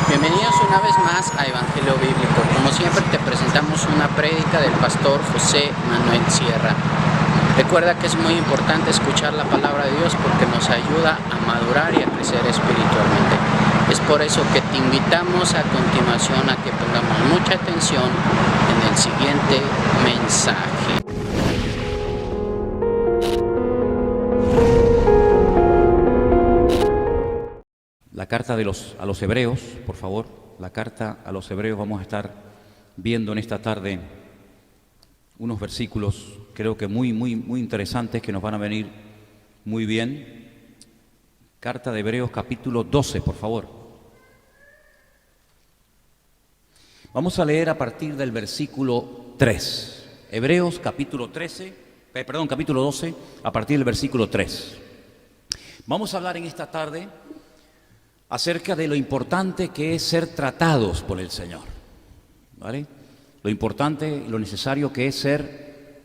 Bienvenidos una vez más a Evangelio Bíblico. Como siempre te presentamos una prédica del pastor José Manuel Sierra. Recuerda que es muy importante escuchar la palabra de Dios porque nos ayuda a madurar y a crecer espiritualmente. Es por eso que te invitamos a continuación a que pongamos mucha atención en el siguiente mensaje. La carta a los hebreos, por favor, la carta a los hebreos. Vamos a estar viendo en esta tarde unos versículos, creo que muy interesantes, que nos van a venir muy bien. Carta de Hebreos, capítulo 12, por favor. Vamos a leer a partir del versículo 3. Hebreos, capítulo 12, a partir del versículo 3. Vamos a hablar en esta tarde acerca de lo importante que es ser tratados por el Señor, ¿vale? Lo importante y lo necesario que es ser,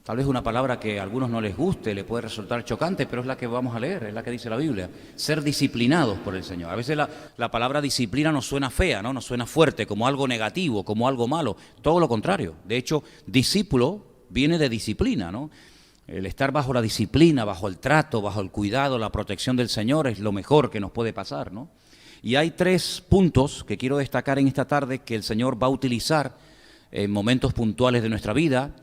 tal vez una palabra que a algunos no les guste, le puede resultar chocante, pero es la que vamos a leer, es la que dice la Biblia, ser disciplinados por el Señor. A veces la palabra disciplina nos suena fea, ¿no? Nos suena fuerte, como algo negativo, como algo malo, todo lo contrario. De hecho, discípulo viene de disciplina, ¿no? El estar bajo la disciplina, bajo el trato, bajo el cuidado, la protección del Señor es lo mejor que nos puede pasar, ¿no? Y hay 3 puntos que quiero destacar en esta tarde que el Señor va a utilizar en momentos puntuales de nuestra vida.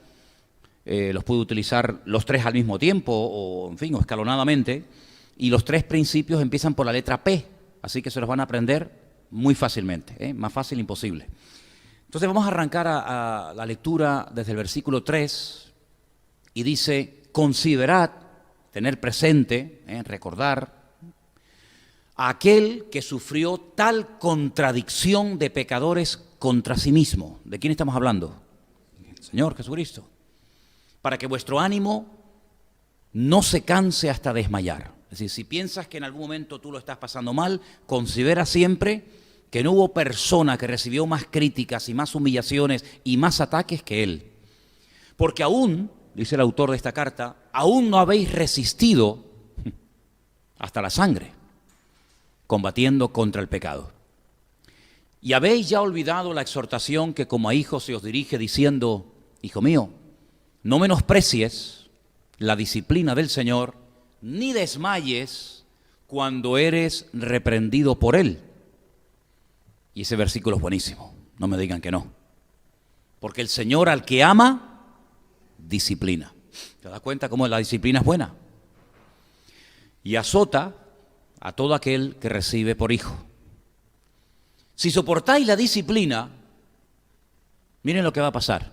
Los puede utilizar los 3 al mismo tiempo o, en fin, o escalonadamente. Y los 3 principios empiezan por la letra P, así que se los van a aprender muy fácilmente, ¿eh? Más fácil imposible. Entonces vamos a arrancar a la lectura desde el versículo 3. Y dice, considerad, tener presente, recordar, a aquel que sufrió tal contradicción de pecadores contra sí mismo. ¿De quién estamos hablando? El Señor Jesucristo. Para que vuestro ánimo no se canse hasta desmayar. Es decir, si piensas que en algún momento tú lo estás pasando mal, considera siempre que no hubo persona que recibió más críticas y más humillaciones y más ataques que él. Porque aún, dice el autor de esta carta, aún no habéis resistido hasta la sangre, combatiendo contra el pecado. Y habéis ya olvidado la exhortación que como a hijos se os dirige diciendo, hijo mío, no menosprecies la disciplina del Señor, ni desmayes cuando eres reprendido por Él. Y ese versículo es buenísimo, no me digan que no. Porque el Señor al que ama, disciplina. ¿Te das cuenta cómo la disciplina es buena? Y azota a todo aquel que recibe por hijo. Si soportáis la disciplina, miren lo que va a pasar.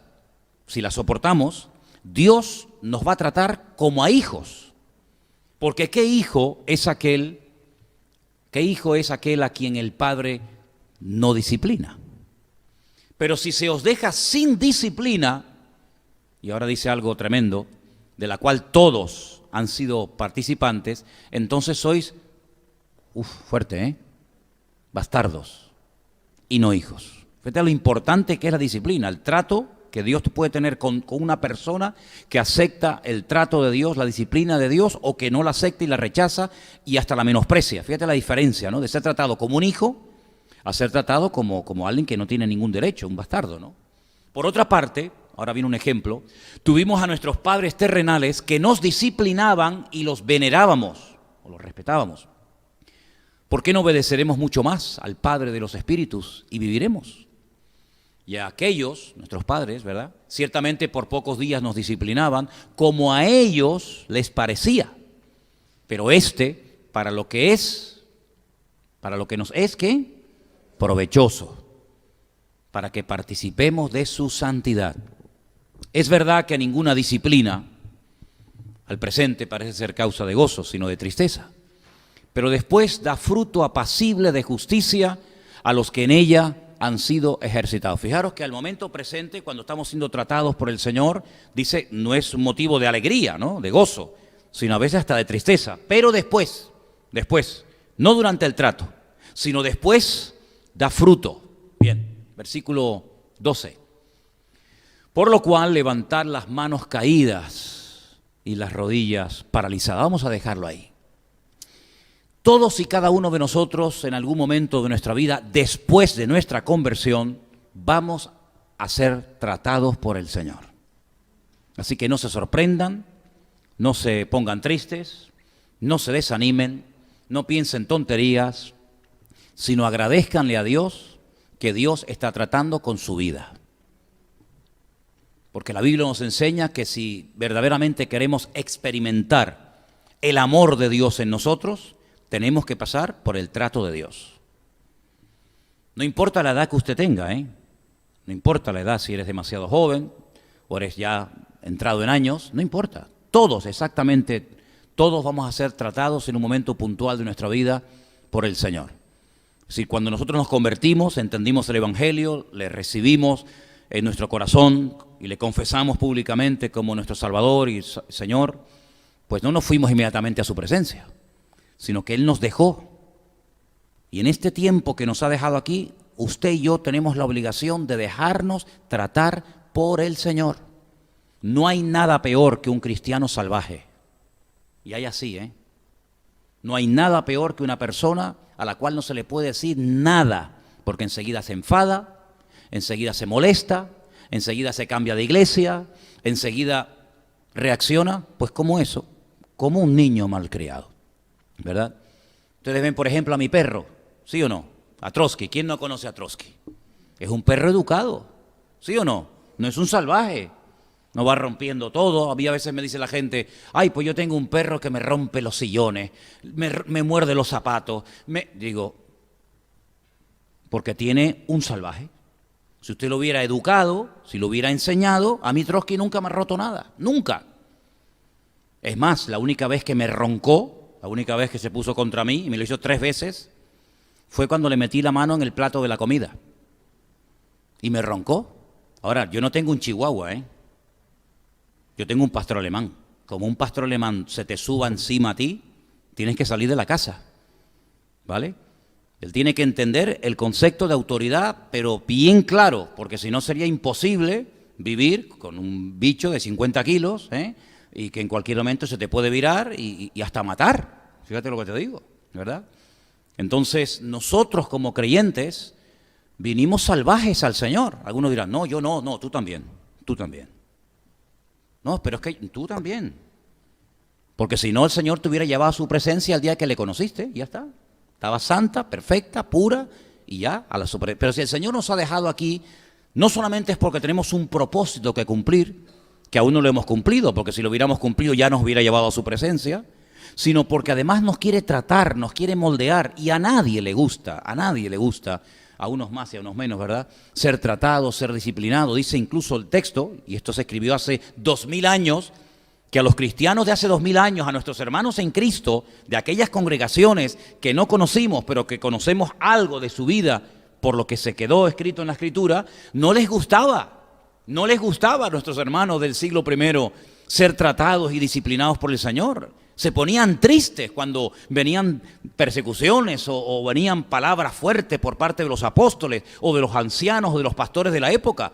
Si la soportamos, Dios nos va a tratar como a hijos. Porque ¿qué hijo es aquel a quien el Padre no disciplina? Pero si se os deja sin disciplina, y ahora dice algo tremendo, de la cual todos han sido participantes, entonces sois, fuerte, bastardos y no hijos. Fíjate lo importante que es la disciplina, el trato que Dios puede tener con una persona que acepta el trato de Dios, la disciplina de Dios, o que no la acepta y la rechaza y hasta la menosprecia. Fíjate la diferencia, ¿no? De ser tratado como un hijo a ser tratado como alguien que no tiene ningún derecho, un bastardo, ¿no? Por otra parte, ahora viene un ejemplo, tuvimos a nuestros padres terrenales que nos disciplinaban y los venerábamos o los respetábamos. ¿Por qué no obedeceremos mucho más al Padre de los Espíritus y viviremos? Y a aquellos, nuestros padres, ¿verdad? Ciertamente por pocos días nos disciplinaban como a ellos les parecía. Pero para lo que nos es, ¿qué? Provechoso, para que participemos de su santidad. Es verdad que ninguna disciplina al presente parece ser causa de gozo, sino de tristeza. Pero después da fruto apacible de justicia a los que en ella han sido ejercitados. Fijaros que al momento presente, cuando estamos siendo tratados por el Señor, dice, no es un motivo de alegría, ¿no? De gozo, sino a veces hasta de tristeza. Pero después, no durante el trato, sino después da fruto. Bien, versículo 12. Por lo cual, levantar las manos caídas y las rodillas paralizadas. Vamos a dejarlo ahí. Todos y cada uno de nosotros en algún momento de nuestra vida, después de nuestra conversión, vamos a ser tratados por el Señor. Así que no se sorprendan, no se pongan tristes, no se desanimen, no piensen tonterías, sino agradézcanle a Dios que Dios está tratando con su vida. Porque la Biblia nos enseña que si verdaderamente queremos experimentar el amor de Dios en nosotros, tenemos que pasar por el trato de Dios. No importa la edad que usted tenga, no importa la edad, si eres demasiado joven o eres ya entrado en años, no importa. Todos, exactamente, todos vamos a ser tratados en un momento puntual de nuestra vida por el Señor. Es decir, cuando nosotros nos convertimos, entendimos el Evangelio, le recibimos en nuestro corazón y le confesamos públicamente como nuestro Salvador y Señor, pues no nos fuimos inmediatamente a su presencia, sino que Él nos dejó. Y en este tiempo que nos ha dejado aquí, usted y yo tenemos la obligación de dejarnos tratar por el Señor. No hay nada peor que un cristiano salvaje. Y hay así, No hay nada peor que una persona a la cual no se le puede decir nada, porque enseguida se enfada, enseguida se molesta, enseguida se cambia de iglesia, enseguida reacciona, pues como eso, como un niño malcriado, ¿verdad? Ustedes ven, por ejemplo, a mi perro, ¿sí o no? A Trotsky. ¿Quién no conoce a Trotsky? Es un perro educado, ¿sí o no? No es un salvaje, no va rompiendo todo. A mí a veces me dice la gente, ay, pues yo tengo un perro que me rompe los sillones, me muerde los zapatos. Digo, porque tiene un salvaje. Si usted lo hubiera educado, si lo hubiera enseñado, a mí Trotsky nunca me ha roto nada, nunca. Es más, la única vez que me roncó, la única vez que se puso contra mí, y me lo hizo 3 veces, fue cuando le metí la mano en el plato de la comida. Y me roncó. Ahora, yo no tengo un chihuahua, Yo tengo un pastor alemán. Como un pastor alemán se te suba encima a ti, tienes que salir de la casa, ¿vale? Él tiene que entender el concepto de autoridad, pero bien claro, porque si no sería imposible vivir con un bicho de 50 kilos, y que en cualquier momento se te puede virar y hasta matar. Fíjate lo que te digo, ¿verdad? Entonces, nosotros como creyentes vinimos salvajes al Señor. Algunos dirán, no, yo no, tú también. No, pero es que tú también. Porque si no, el Señor te hubiera llevado a su presencia el día que le conociste, y ya está. Estaba santa, perfecta, pura, y ya a la super. Pero si el Señor nos ha dejado aquí, no solamente es porque tenemos un propósito que cumplir, que aún no lo hemos cumplido, porque si lo hubiéramos cumplido ya nos hubiera llevado a su presencia, sino porque además nos quiere tratar, nos quiere moldear, y a nadie le gusta, a unos más y a unos menos, ¿verdad? Ser tratado, ser disciplinado. Dice incluso el texto, y esto se escribió hace 2000 años, que a los cristianos de hace 2000 años, a nuestros hermanos en Cristo, de aquellas congregaciones que no conocimos, pero que conocemos algo de su vida por lo que se quedó escrito en la Escritura, no les gustaba a nuestros hermanos del siglo I ser tratados y disciplinados por el Señor. Se ponían tristes cuando venían persecuciones o venían palabras fuertes por parte de los apóstoles o de los ancianos o de los pastores de la época.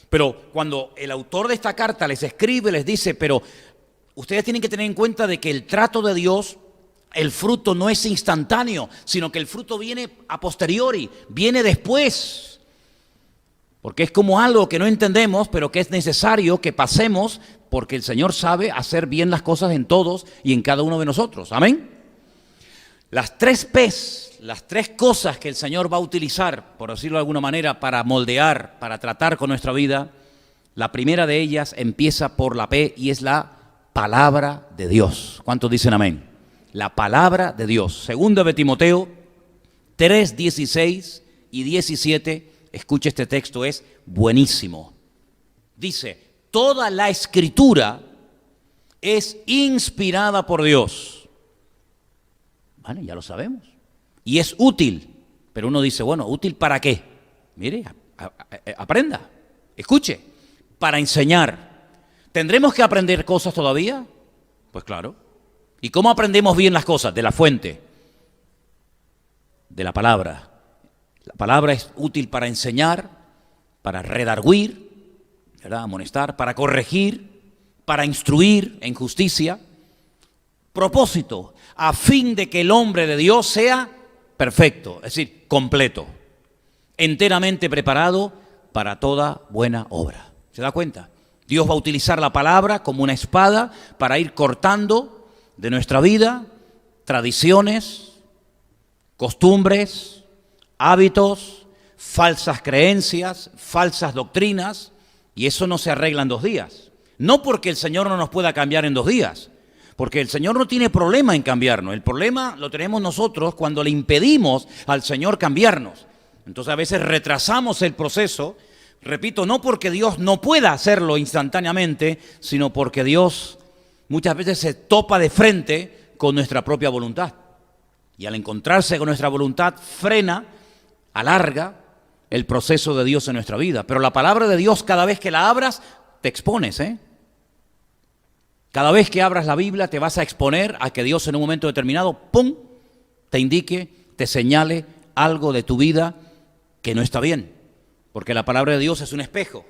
Pero cuando el autor de esta carta les escribe, les dice, pero ustedes tienen que tener en cuenta de que el trato de Dios, el fruto no es instantáneo, sino que el fruto viene a posteriori, viene después. Porque es como algo que no entendemos, pero que es necesario que pasemos, porque el Señor sabe hacer bien las cosas en todos y en cada uno de nosotros. Amén. Las 3 P's, las 3 cosas que el Señor va a utilizar, por decirlo de alguna manera, para moldear, para tratar con nuestra vida, la primera de ellas empieza por la P y es la palabra de Dios. ¿Cuántos dicen amén? La palabra de Dios. Segunda de Timoteo 3, 16 y 17. Escuche este texto, es buenísimo. Dice, toda la Escritura es inspirada por Dios. Vale, ya lo sabemos. Y es útil. Pero uno dice, bueno, ¿útil para qué? Mire, aprenda, escuche, para enseñar. ¿Tendremos que aprender cosas todavía? Pues claro. ¿Y cómo aprendemos bien las cosas? De la fuente, de la palabra. La palabra es útil para enseñar, para redarguir, ¿verdad? Amonestar, para corregir, para instruir en justicia, propósito, a fin de que el hombre de Dios sea perfecto, es decir, completo, enteramente preparado para toda buena obra. ¿Se da cuenta? Dios va a utilizar la palabra como una espada para ir cortando de nuestra vida tradiciones, costumbres, hábitos, falsas creencias, falsas doctrinas, y eso no se arregla en 2 días. No porque el Señor no nos pueda cambiar en 2 días, porque el Señor no tiene problema en cambiarnos. El problema lo tenemos nosotros cuando le impedimos al Señor cambiarnos. Entonces a veces retrasamos el proceso, repito, no porque Dios no pueda hacerlo instantáneamente, sino porque Dios muchas veces se topa de frente con nuestra propia voluntad. Y al encontrarse con nuestra voluntad, frena, alarga el proceso de Dios en nuestra vida. Pero la palabra de Dios, cada vez que la abras, te expones, Cada vez que abras la Biblia te vas a exponer a que Dios en un momento determinado, ¡pum!, te indique, te señale algo de tu vida que no está bien. Porque la palabra de Dios es un espejo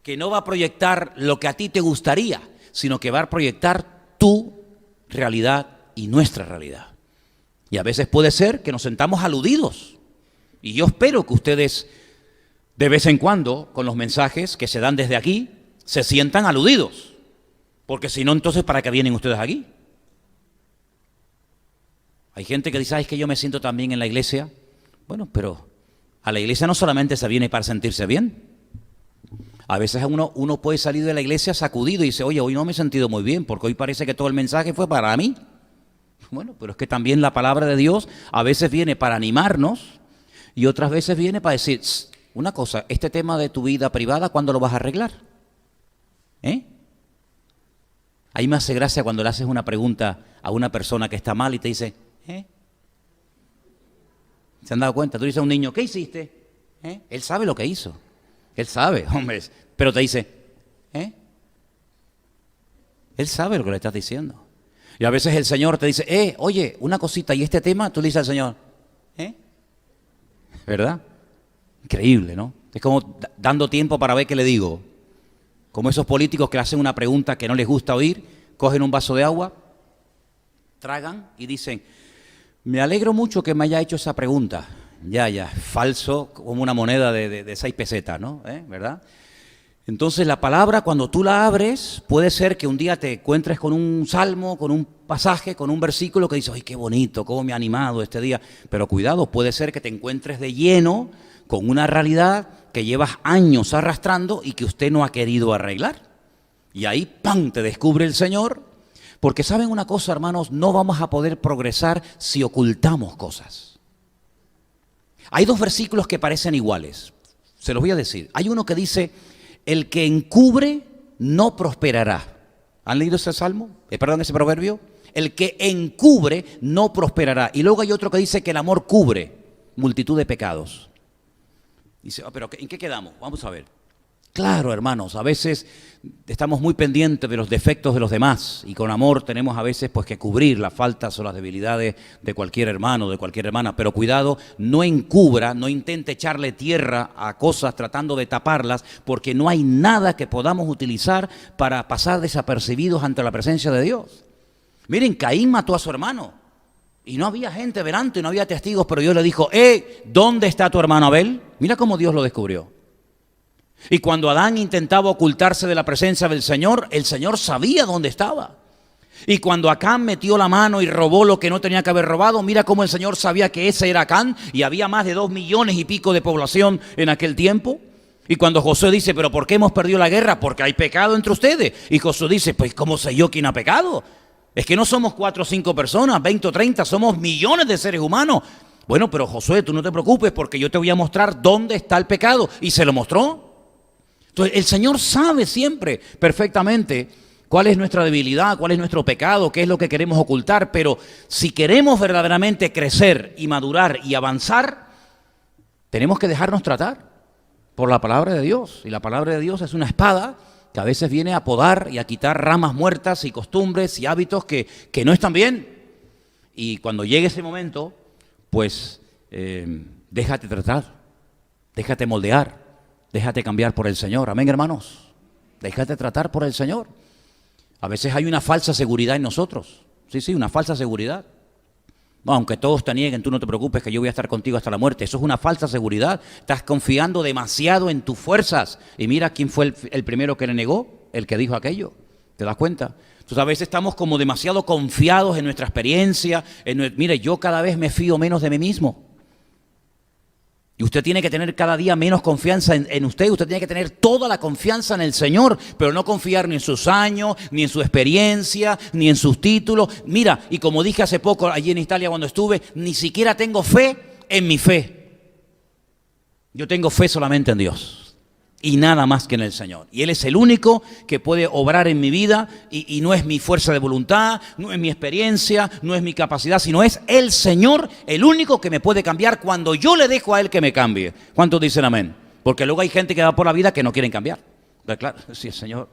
que no va a proyectar lo que a ti te gustaría, sino que va a proyectar tu realidad y nuestra realidad. Y a veces puede ser que nos sentamos aludidos. Y yo espero que ustedes, de vez en cuando, con los mensajes que se dan desde aquí, se sientan aludidos. Porque si no, entonces, ¿para qué vienen ustedes aquí? Hay gente que dice, es que yo me siento tan bien en la iglesia. Bueno, pero a la iglesia no solamente se viene para sentirse bien. A veces uno puede salir de la iglesia sacudido y dice, oye, hoy no me he sentido muy bien, porque hoy parece que todo el mensaje fue para mí. Bueno, pero es que también la palabra de Dios a veces viene para animarnos y otras veces viene para decir, una cosa, este tema de tu vida privada, ¿cuándo lo vas a arreglar? A mí me hace gracia cuando le haces una pregunta a una persona que está mal y te dice, ¿Se han dado cuenta? Tú dices a un niño, ¿qué hiciste? Él sabe lo que hizo. Él sabe, hombre, pero te dice, Él sabe lo que le estás diciendo. Y a veces el Señor te dice, oye, una cosita, ¿y este tema? Tú le dices al Señor, ¿verdad? Increíble, ¿no? Es como dando tiempo para ver qué le digo. Como esos políticos que hacen una pregunta que no les gusta oír, cogen un vaso de agua, tragan y dicen, me alegro mucho que me haya hecho esa pregunta. Ya, falso como una moneda de 6 pesetas, ¿no? ¿Verdad? Entonces la palabra, cuando tú la abres, puede ser que un día te encuentres con un salmo, con un pasaje, con un versículo que dices, ¡ay, qué bonito, cómo me ha animado este día! Pero cuidado, puede ser que te encuentres de lleno con una realidad que llevas años arrastrando y que usted no ha querido arreglar. Y ahí, ¡pam!, te descubre el Señor. Porque ¿saben una cosa, hermanos? No vamos a poder progresar si ocultamos cosas. Hay 2 versículos que parecen iguales. Se los voy a decir. Hay uno que dice, el que encubre no prosperará. ¿Han leído ese salmo? Ese proverbio. El que encubre no prosperará. Y luego hay otro que dice que el amor cubre multitud de pecados. Dice, pero ¿en qué quedamos? Vamos a ver. Claro, hermanos, a veces estamos muy pendientes de los defectos de los demás y con amor tenemos a veces pues que cubrir las faltas o las debilidades de cualquier hermano, de cualquier hermana, pero cuidado, no encubra, no intente echarle tierra a cosas tratando de taparlas, porque no hay nada que podamos utilizar para pasar desapercibidos ante la presencia de Dios. Miren, Caín mató a su hermano y no había gente delante, no había testigos, pero Dios le dijo, ¿dónde está tu hermano Abel? Mira cómo Dios lo descubrió. Y cuando Adán intentaba ocultarse de la presencia del Señor, el Señor sabía dónde estaba. Y cuando Acán metió la mano y robó lo que no tenía que haber robado, mira cómo el Señor sabía que ese era Acán, y había más de 2 millones y pico de población en aquel tiempo. Y cuando Josué dice, ¿pero por qué hemos perdido la guerra? Porque hay pecado entre ustedes. Y Josué dice, pues ¿cómo sé yo quién ha pecado? Es que no somos 4 o 5 personas, 20 o 30, somos millones de seres humanos. Bueno, pero Josué, tú no te preocupes porque yo te voy a mostrar dónde está el pecado. Y se lo mostró. Entonces, el Señor sabe siempre perfectamente cuál es nuestra debilidad, cuál es nuestro pecado, qué es lo que queremos ocultar. Pero si queremos verdaderamente crecer y madurar y avanzar, tenemos que dejarnos tratar por la palabra de Dios. Y la palabra de Dios es una espada que a veces viene a podar y a quitar ramas muertas y costumbres y hábitos que no están bien. Y cuando llegue ese momento, pues déjate tratar, déjate moldear. Déjate cambiar por el Señor. Amén, hermanos. Déjate tratar por el Señor. A veces hay una falsa seguridad en nosotros. Sí, una falsa seguridad. No, aunque todos te nieguen, tú no te preocupes que yo voy a estar contigo hasta la muerte. Eso es una falsa seguridad. Estás confiando demasiado en tus fuerzas. Y mira quién fue el primero que le negó, el que dijo aquello. ¿Te das cuenta? Entonces a veces estamos como demasiado confiados en nuestra experiencia. Mire, yo cada vez me fío menos de mí mismo. Y usted tiene que tener cada día menos confianza en usted. Usted tiene que tener toda la confianza en el Señor, pero no confiar ni en sus años, ni en su experiencia, ni en sus títulos. Mira, y como dije hace poco allí en Italia cuando estuve, ni siquiera tengo fe en mi fe. Yo tengo fe solamente en Dios y nada más que en el Señor. Y Él es el único que puede obrar en mi vida y no es mi fuerza de voluntad, no es mi experiencia, no es mi capacidad, sino es el Señor el único que me puede cambiar cuando yo le dejo a Él que me cambie. ¿Cuántos dicen amén? Porque luego hay gente que va por la vida que no quieren cambiar. Pero claro, si el Señor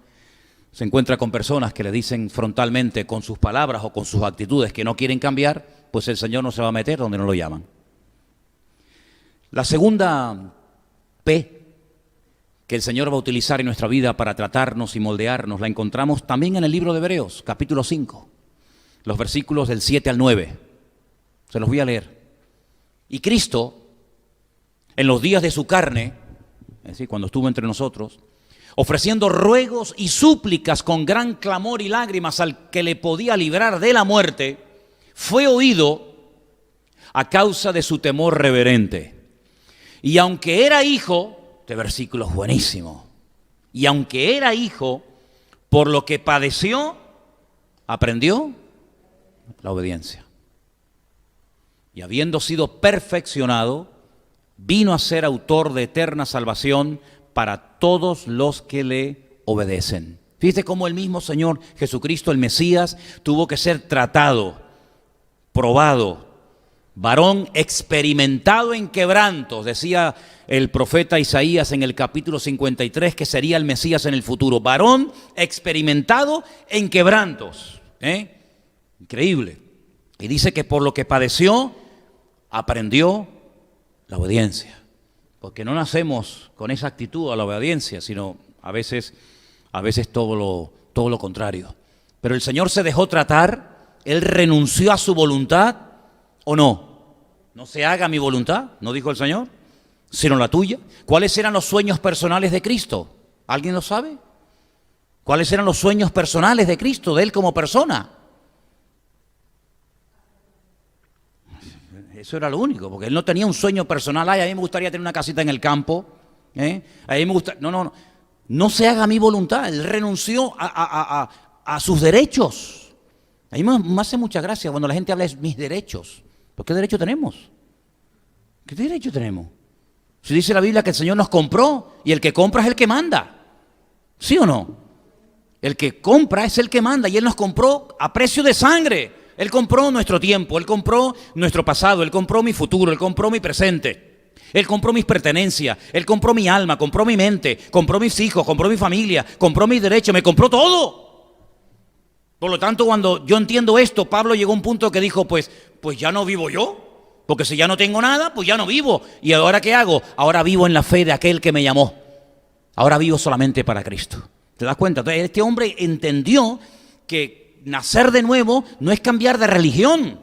se encuentra con personas que le dicen frontalmente con sus palabras o con sus actitudes que no quieren cambiar, pues el Señor no se va a meter donde no lo llaman. La segunda P que el Señor va a utilizar en nuestra vida para tratarnos y moldearnos, la encontramos también en el libro de Hebreos, capítulo 5, los versículos del 7 al 9. Se los voy a leer. Y Cristo, en los días de su carne, es decir, cuando estuvo entre nosotros, ofreciendo ruegos y súplicas con gran clamor y lágrimas al que le podía librar de la muerte, fue oído a causa de su temor reverente. Y aunque era hijo, este versículo es buenísimo. Y aunque era hijo, por lo que padeció, aprendió la obediencia. Y habiendo sido perfeccionado, vino a ser autor de eterna salvación para todos los que le obedecen. Fíjate cómo el mismo Señor Jesucristo, el Mesías, tuvo que ser tratado, probado, varón experimentado en quebrantos, decía el profeta Isaías en el capítulo 53 que sería el Mesías en el futuro, varón experimentado en quebrantos, increíble. Y dice que por lo que padeció, aprendió la obediencia, porque no nacemos con esa actitud a la obediencia, sino a veces todo lo contrario. Pero el Señor se dejó tratar, Él renunció a su voluntad, ¿o no? No se haga mi voluntad, ¿no dijo el Señor?, sino la tuya. ¿Cuáles eran los sueños personales de Cristo? ¿Alguien lo sabe? ¿Cuáles eran los sueños personales de Cristo, de Él como persona? Eso era lo único, porque Él no tenía un sueño personal. Ay, a mí me gustaría tener una casita en el campo. A mí me gusta. No se haga mi voluntad. Él renunció a sus derechos. A mí me hace mucha gracia cuando la gente habla de mis derechos. ¿Pero qué derecho tenemos? ¿Qué derecho tenemos? Si dice la Biblia que el Señor nos compró y el que compra es el que manda. ¿Sí o no? El que compra es el que manda y Él nos compró a precio de sangre. Él compró nuestro tiempo, Él compró nuestro pasado, Él compró mi futuro, Él compró mi presente. Él compró mis pertenencias, Él compró mi alma, compró mi mente, compró mis hijos, compró mi familia, compró mis derechos, me compró todo. Por lo tanto, cuando yo entiendo esto, Pablo llegó a un punto que dijo, pues ya no vivo yo. Porque si ya no tengo nada, pues ya no vivo. ¿Y ahora qué hago? Ahora vivo en la fe de aquel que me llamó. Ahora vivo solamente para Cristo. ¿Te das cuenta? Entonces, este hombre entendió que nacer de nuevo no es cambiar de religión.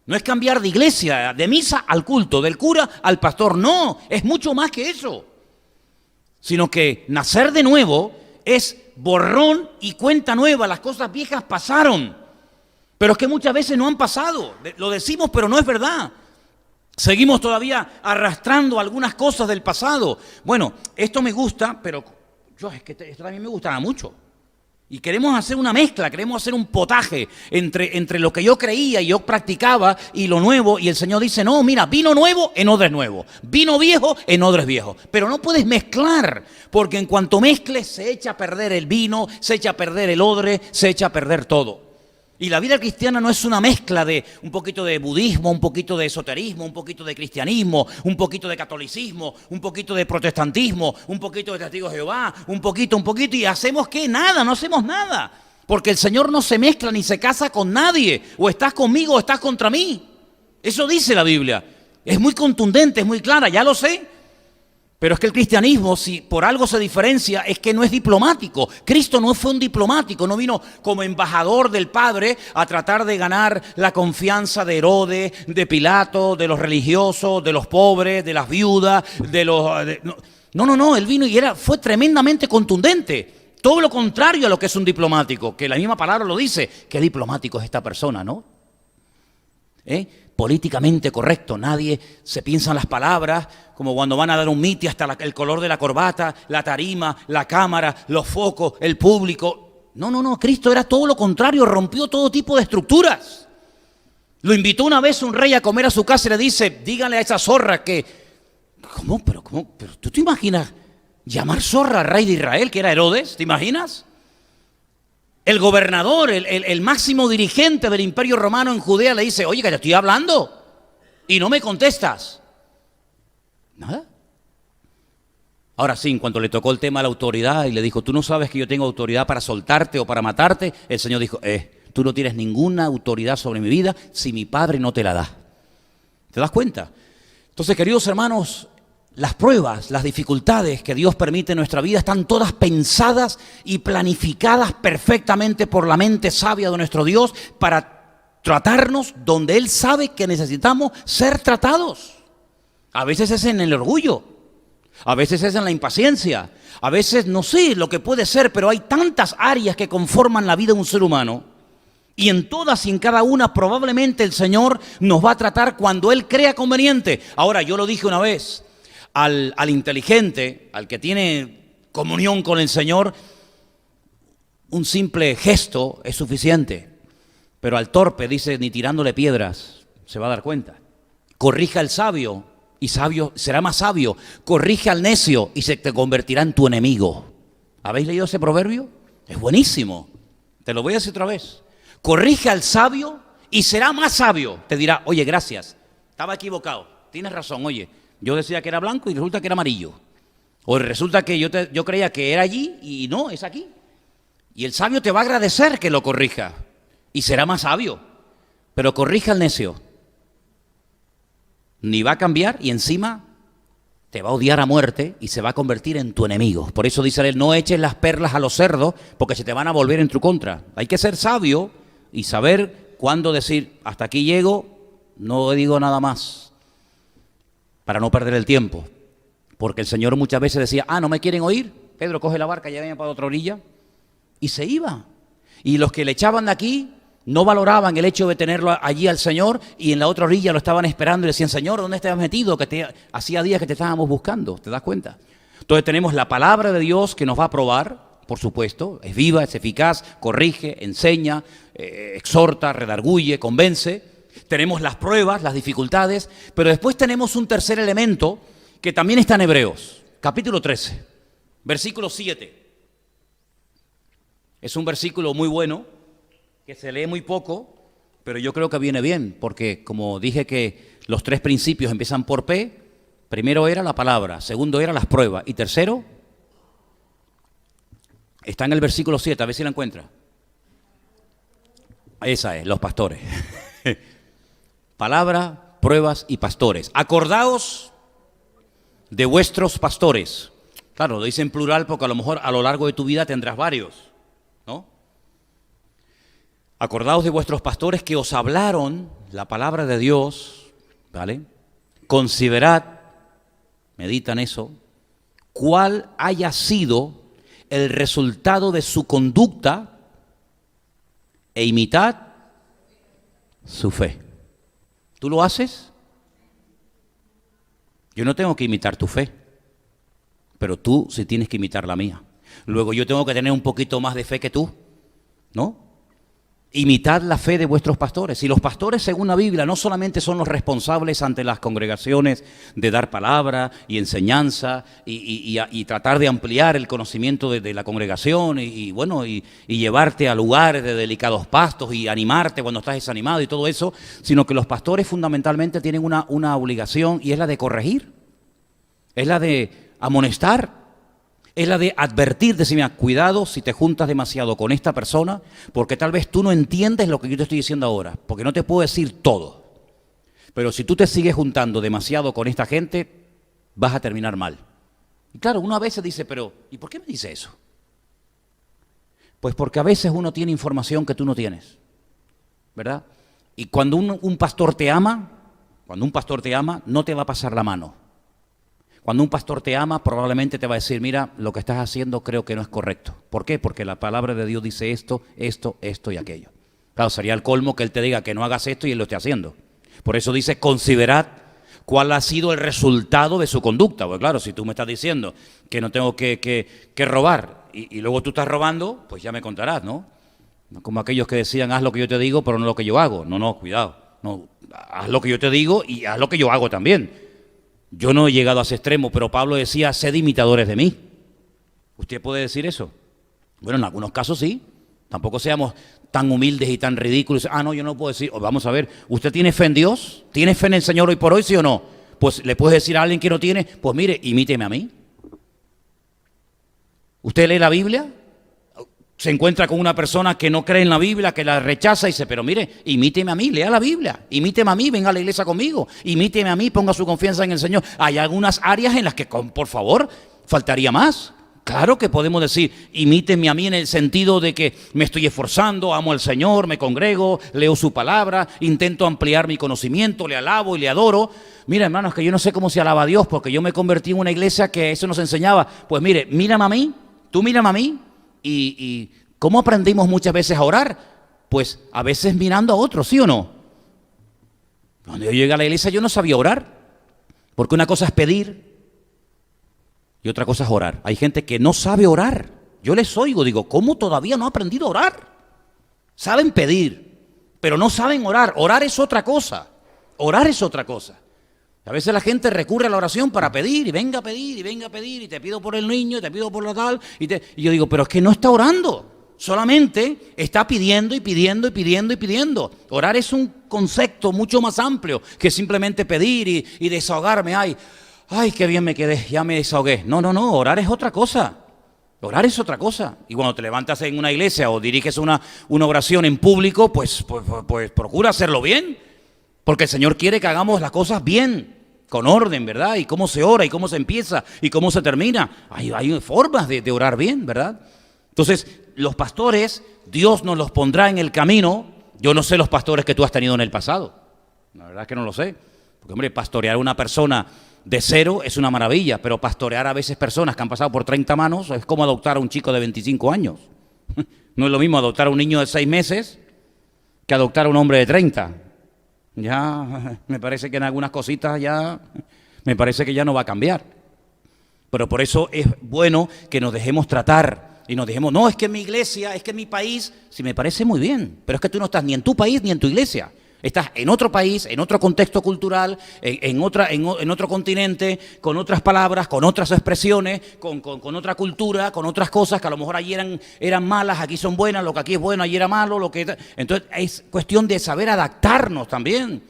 No es cambiar de iglesia, de misa al culto, del cura al pastor. No, es mucho más que eso. Sino que nacer de nuevo es borrón y cuenta nueva. Las cosas viejas pasaron. Pero es que muchas veces no han pasado. Lo decimos, pero no es verdad. Seguimos todavía arrastrando algunas cosas del pasado. Bueno, esto me gusta, pero es que esto también me gustaba mucho. Y queremos hacer una mezcla, queremos hacer un potaje entre lo que yo creía y yo practicaba y lo nuevo. Y el Señor dice, no, mira, vino nuevo en odres nuevo, vino viejo en odres viejos. Pero no puedes mezclar, porque en cuanto mezcles se echa a perder el vino, se echa a perder el odre, se echa a perder todo. Y la vida cristiana no es una mezcla de un poquito de budismo, un poquito de esoterismo, un poquito de cristianismo, un poquito de catolicismo, un poquito de protestantismo, un poquito de testigos de Jehová, un poquito, y hacemos ¿qué? Nada, no hacemos nada. Porque el Señor no se mezcla ni se casa con nadie. O estás conmigo o estás contra mí. Eso dice la Biblia. Es muy contundente, es muy clara, ya lo sé. Pero es que el cristianismo, si por algo se diferencia, es que no es diplomático. Cristo no fue un diplomático, no vino como embajador del Padre a tratar de ganar la confianza de Herodes, de Pilato, de los religiosos, de los pobres, de las viudas, no, él vino y fue tremendamente contundente. Todo lo contrario a lo que es un diplomático, que la misma palabra lo dice. Qué diplomático es esta persona, ¿no? Políticamente correcto, nadie se piensa en las palabras, como cuando van a dar un mitin, hasta el color de la corbata, la tarima, la cámara, los focos, el público. No, Cristo era todo lo contrario, rompió todo tipo de estructuras. Lo invitó una vez un rey a comer a su casa y le dice, díganle a esa zorra que... ¿Cómo? Pero ¿tú te imaginas llamar zorra al rey de Israel, que era Herodes? ¿Te imaginas? El gobernador, el máximo dirigente del Imperio Romano en Judea le dice, oye, que te estoy hablando y no me contestas. Nada. Ahora sí, en cuanto le tocó el tema a la autoridad y le dijo, tú no sabes que yo tengo autoridad para soltarte o para matarte, el Señor dijo, tú no tienes ninguna autoridad sobre mi vida si mi Padre no te la da. ¿Te das cuenta? Entonces, queridos hermanos, las pruebas, las dificultades que Dios permite en nuestra vida están todas pensadas y planificadas perfectamente por la mente sabia de nuestro Dios para tratarnos donde Él sabe que necesitamos ser tratados. A veces es en el orgullo, a veces es en la impaciencia, a veces no sé lo que puede ser, pero hay tantas áreas que conforman la vida de un ser humano y en todas y en cada una probablemente el Señor nos va a tratar cuando Él crea conveniente. Ahora, yo lo dije una vez. Al inteligente, al que tiene comunión con el Señor, un simple gesto es suficiente. Pero al torpe, dice, ni tirándole piedras, se va a dar cuenta. Corrija al sabio, y sabio será más sabio. Corrige al necio, y se te convertirá en tu enemigo. ¿Habéis leído ese proverbio? Es buenísimo. Te lo voy a decir otra vez. Corrige al sabio, y será más sabio. Te dirá, oye, gracias, estaba equivocado, tienes razón, oye. Yo decía que era blanco y resulta que era amarillo. O resulta que yo creía que era allí y no, es aquí. Y el sabio te va a agradecer que lo corrija. Y será más sabio. Pero corrija al necio. Ni va a cambiar y encima te va a odiar a muerte y se va a convertir en tu enemigo. Por eso dice él, no eches las perlas a los cerdos porque se te van a volver en tu contra. Hay que ser sabio y saber cuándo decir, hasta aquí llego, no digo nada más. Para no perder el tiempo, porque el Señor muchas veces decía, no me quieren oír, Pedro coge la barca, ya viene para otra orilla, y se iba. Y los que le echaban de aquí no valoraban el hecho de tenerlo allí al Señor, y en la otra orilla lo estaban esperando y le decían, Señor, ¿dónde te has metido? Que hacía días que te estábamos buscando, ¿te das cuenta? Entonces tenemos la palabra de Dios que nos va a probar, por supuesto, es viva, es eficaz, corrige, enseña, exhorta, redarguye, convence. Tenemos las pruebas, las dificultades, pero después tenemos un tercer elemento que también está en Hebreos, capítulo 13, versículo 7. Es un versículo muy bueno, que se lee muy poco, pero yo creo que viene bien, porque como dije que los tres principios empiezan por P, primero era la palabra, segundo era las pruebas, y tercero está en el versículo 7, a ver si la encuentra. Esa es, los pastores. Palabra, pruebas y pastores. Acordaos de vuestros pastores. Claro, lo dice en plural porque a lo mejor a lo largo de tu vida tendrás varios, ¿no? Acordaos de vuestros pastores que os hablaron la palabra de Dios, ¿vale? Considerad, meditan eso, cuál haya sido el resultado de su conducta e imitad su fe. ¿Tú lo haces? Yo no tengo que imitar tu fe, pero tú sí tienes que imitar la mía. Luego yo tengo que tener un poquito más de fe que tú, ¿no? Imitad la fe de vuestros pastores. Y los pastores, según la Biblia, no solamente son los responsables ante las congregaciones de dar palabra y enseñanza y tratar de ampliar el conocimiento de la congregación y llevarte a lugares de delicados pastos y animarte cuando estás desanimado y todo eso, sino que los pastores fundamentalmente tienen una obligación y es la de corregir, es la de amonestar. Es la de advertir, decir, mira, cuidado si te juntas demasiado con esta persona, porque tal vez tú no entiendes lo que yo te estoy diciendo ahora, porque no te puedo decir todo. Pero si tú te sigues juntando demasiado con esta gente, vas a terminar mal. Y claro, uno a veces dice, pero ¿y por qué me dice eso? Pues porque a veces uno tiene información que tú no tienes, ¿verdad? Y cuando un pastor te ama, no te va a pasar la mano. Cuando un pastor te ama, probablemente te va a decir, mira, lo que estás haciendo creo que no es correcto. ¿Por qué? Porque la palabra de Dios dice esto, esto, esto y aquello. Claro, sería el colmo que él te diga que no hagas esto y él lo esté haciendo. Por eso dice, considerad cuál ha sido el resultado de su conducta. Porque claro, si tú me estás diciendo que no tengo que robar y luego tú estás robando, pues ya me contarás, ¿no? Como aquellos que decían, haz lo que yo te digo, pero no lo que yo hago. No, cuidado. No, haz lo que yo te digo y haz lo que yo hago también. Yo no he llegado a ese extremo, pero Pablo decía, sed imitadores de mí. ¿Usted puede decir eso? Bueno, en algunos casos sí. Tampoco seamos tan humildes y tan ridículos. No, yo no puedo decir. Vamos a ver, ¿usted tiene fe en Dios? ¿Tiene fe en el Señor hoy por hoy, sí o no? Pues le puedes decir a alguien que no tiene, pues mire, imíteme a mí. ¿Usted lee la Biblia? Se encuentra con una persona que no cree en la Biblia, que la rechaza y dice, pero mire, imíteme a mí, lea la Biblia, imíteme a mí, venga a la iglesia conmigo, imíteme a mí, ponga su confianza en el Señor. Hay algunas áreas en las que, por favor, faltaría más. Claro que podemos decir, imíteme a mí en el sentido de que me estoy esforzando, amo al Señor, me congrego, leo su palabra, intento ampliar mi conocimiento, le alabo y le adoro. Mira, hermanos, que yo no sé cómo se alaba a Dios, porque yo me convertí en una iglesia que eso nos enseñaba. Pues mire, mírame a mí, tú mírame a mí. ¿Y cómo aprendimos muchas veces a orar? Pues a veces mirando a otros, ¿sí o no? Cuando yo llegué a la iglesia yo no sabía orar, porque una cosa es pedir y otra cosa es orar. Hay gente que no sabe orar. Yo les oigo, digo, ¿cómo todavía no ha aprendido a orar? Saben pedir, pero no saben orar. Orar es otra cosa. Orar es otra cosa. A veces la gente recurre a la oración para pedir, y venga a pedir, y venga a pedir, y te pido por el niño, y te pido por la tal, y yo digo, pero es que no está orando, solamente está pidiendo y pidiendo y pidiendo y pidiendo. Orar es un concepto mucho más amplio que simplemente pedir y desahogarme. Ay, qué bien me quedé, ya me desahogué. No, orar es otra cosa. Orar es otra cosa. Y cuando te levantas en una iglesia o diriges una oración en público, pues procura hacerlo bien, porque el Señor quiere que hagamos las cosas bien, con orden, ¿verdad? Y cómo se ora, y cómo se empieza, y cómo se termina. Hay formas de orar bien, ¿verdad? Entonces, los pastores, Dios nos los pondrá en el camino. Yo no sé los pastores que tú has tenido en el pasado. La verdad es que no lo sé. Porque, hombre, pastorear a una persona de cero es una maravilla, pero pastorear a veces personas que han pasado por 30 manos es como adoptar a un chico de 25 años. No es lo mismo adoptar a un niño de 6 meses que adoptar a un hombre de 30. Ya me parece que en algunas cositas me parece que ya no va a cambiar. Pero por eso es bueno que nos dejemos tratar y nos dejemos, no, es que mi iglesia, es que mi país, sí me parece muy bien, pero es que tú no estás ni en tu país ni en tu iglesia. Estás en otro país, en otro contexto cultural, en otro continente, con otras palabras, con otras expresiones, con otra cultura, con otras cosas que a lo mejor allí eran malas, aquí son buenas, lo que aquí es bueno, allí era malo. Entonces es cuestión de saber adaptarnos también.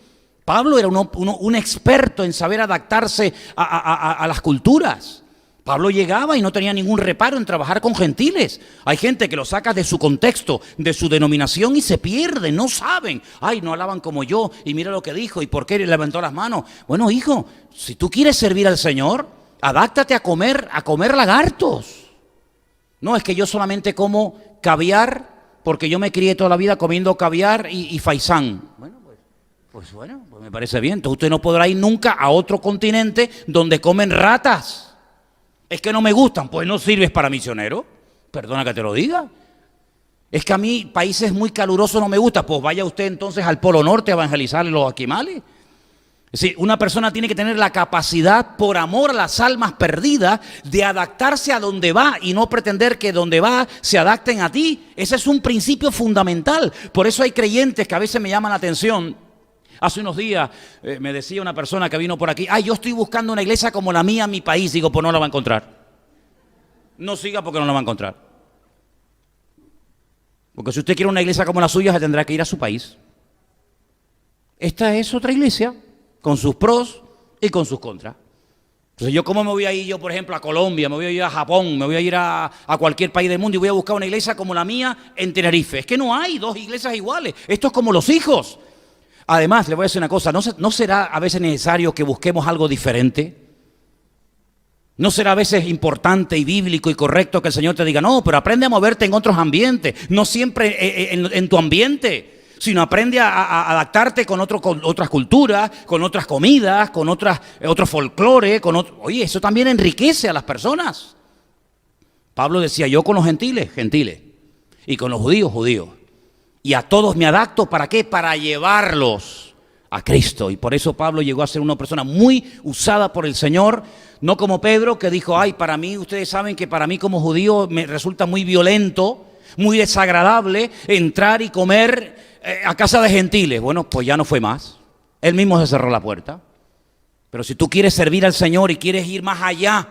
Pablo era un experto en saber adaptarse a las culturas. Pablo llegaba y no tenía ningún reparo en trabajar con gentiles. Hay gente que lo saca de su contexto, de su denominación y se pierde, no saben. Ay, no alaban como yo y mira lo que dijo y por qué levantó las manos. Bueno, hijo, si tú quieres servir al Señor, adáptate a comer lagartos. No, es que yo solamente como caviar porque yo me crié toda la vida comiendo caviar y faisán. Pues me parece bien. Entonces usted no podrá ir nunca a otro continente donde comen ratas. Es que no me gustan, pues no sirves para misionero. Perdona que te lo diga. Es que a mí países muy calurosos no me gustan. Pues vaya usted entonces al Polo Norte a evangelizar los esquimales. Es decir, una persona tiene que tener la capacidad, por amor a las almas perdidas, de adaptarse a donde va y no pretender que donde va se adapten a ti. Ese es un principio fundamental. Por eso hay creyentes que a veces me llaman la atención. Hace unos días me decía una persona que vino por aquí, yo estoy buscando una iglesia como la mía en mi país. Digo, pues no la va a encontrar. No siga porque no la va a encontrar. Porque si usted quiere una iglesia como la suya, se tendrá que ir a su país. Esta es otra iglesia, con sus pros y con sus contras. Entonces, ¿yo cómo me voy a ir yo, por ejemplo, a Colombia, me voy a ir a Japón, me voy a ir a cualquier país del mundo y voy a buscar una iglesia como la mía en Tenerife? Es que no hay dos iglesias iguales. Esto es como los hijos. Además, le voy a decir una cosa, ¿no será a veces necesario que busquemos algo diferente? ¿No será a veces importante y bíblico y correcto que el Señor te diga, no, pero aprende a moverte en otros ambientes, no siempre en tu ambiente, sino aprende a adaptarte con otras culturas, con otras comidas, con otro folclore, Oye, eso también enriquece a las personas. Pablo decía, yo con los gentiles, gentiles, y con los judíos, judíos. Y a todos me adapto, ¿para qué? Para llevarlos a Cristo. Y por eso Pablo llegó a ser una persona muy usada por el Señor, no como Pedro, que dijo, ay, para mí, ustedes saben que para mí como judío me resulta muy violento, muy desagradable entrar y comer a casa de gentiles. Bueno, pues ya no fue más. Él mismo se cerró la puerta. Pero si tú quieres servir al Señor y quieres ir más allá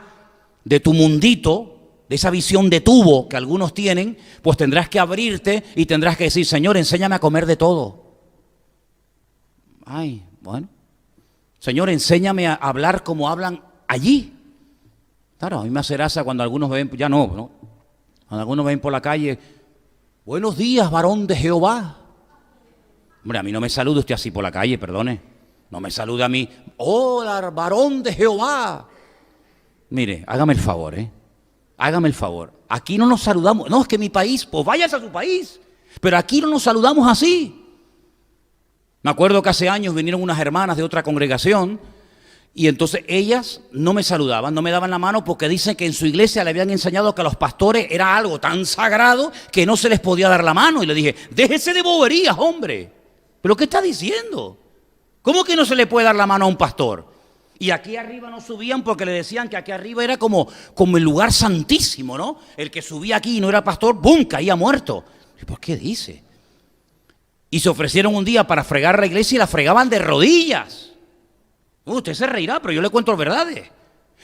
de tu mundito, de esa visión de tubo que algunos tienen, pues tendrás que abrirte y tendrás que decir, Señor, enséñame a comer de todo. Ay, bueno. Señor, enséñame a hablar como hablan allí. Claro, a mí me hace gracia cuando algunos ven, ya no, cuando algunos ven por la calle, buenos días, varón de Jehová. Hombre, a mí no me saluda usted así por la calle, perdone. No me saluda a mí, hola, varón de Jehová. Mire, hágame el favor, hágame el favor. Aquí no nos saludamos, no, es que mi país, pues váyase a su país. Pero aquí no nos saludamos así. Me acuerdo que hace años vinieron unas hermanas de otra congregación y entonces ellas no me saludaban, no me daban la mano porque dicen que en su iglesia le habían enseñado que a los pastores era algo tan sagrado que no se les podía dar la mano. Y le dije, déjese de boberías, hombre. ¿Pero qué está diciendo? ¿Cómo que no se le puede dar la mano a un pastor? Y aquí arriba no subían porque le decían que aquí arriba era como el lugar santísimo, ¿no? El que subía aquí y no era pastor, ¡bum!, caía muerto. ¿Por qué dice? Y se ofrecieron un día para fregar la iglesia y la fregaban de rodillas. Usted se reirá, pero yo le cuento las verdades.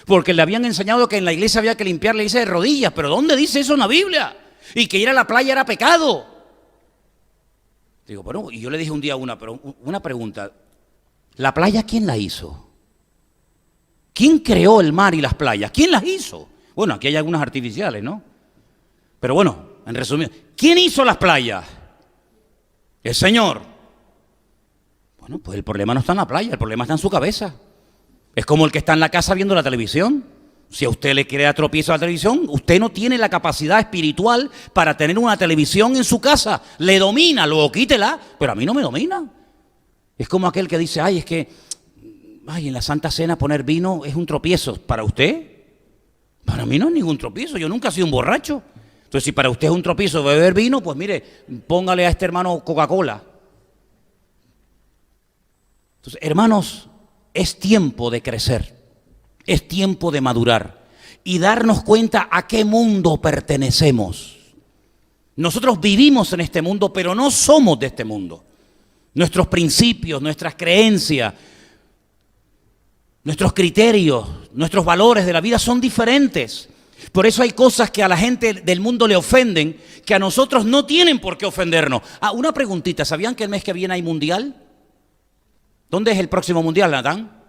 Porque le habían enseñado que en la iglesia había que limpiar la iglesia de rodillas. ¿Pero dónde dice eso en la Biblia? Y que ir a la playa era pecado. Digo, bueno, y yo le dije un día una pregunta. ¿La playa quién la hizo? ¿Quién creó el mar y las playas? ¿Quién las hizo? Bueno, aquí hay algunas artificiales, ¿no? Pero bueno, en resumen, ¿quién hizo las playas? El Señor. Bueno, pues el problema no está en la playa, el problema está en su cabeza. Es como el que está en la casa viendo la televisión. Si a usted le crea tropiezo a la televisión, usted no tiene la capacidad espiritual para tener una televisión en su casa. Le domina, luego quítela, pero a mí no me domina. Es como aquel que dice, ay, es que en la Santa Cena poner vino es un tropiezo. ¿Para usted? Para mí no es ningún tropiezo, yo nunca he sido un borracho. Entonces, si para usted es un tropiezo beber vino, pues mire, póngale a este hermano Coca-Cola. Entonces, hermanos, es tiempo de crecer, es tiempo de madurar y darnos cuenta a qué mundo pertenecemos. Nosotros vivimos en este mundo, pero no somos de este mundo. Nuestros principios, nuestras creencias, nuestros criterios, nuestros valores de la vida son diferentes. Por eso hay cosas que a la gente del mundo le ofenden, que a nosotros no tienen por qué ofendernos. Una preguntita, ¿sabían que el mes que viene hay mundial? ¿Dónde es el próximo mundial, Natán?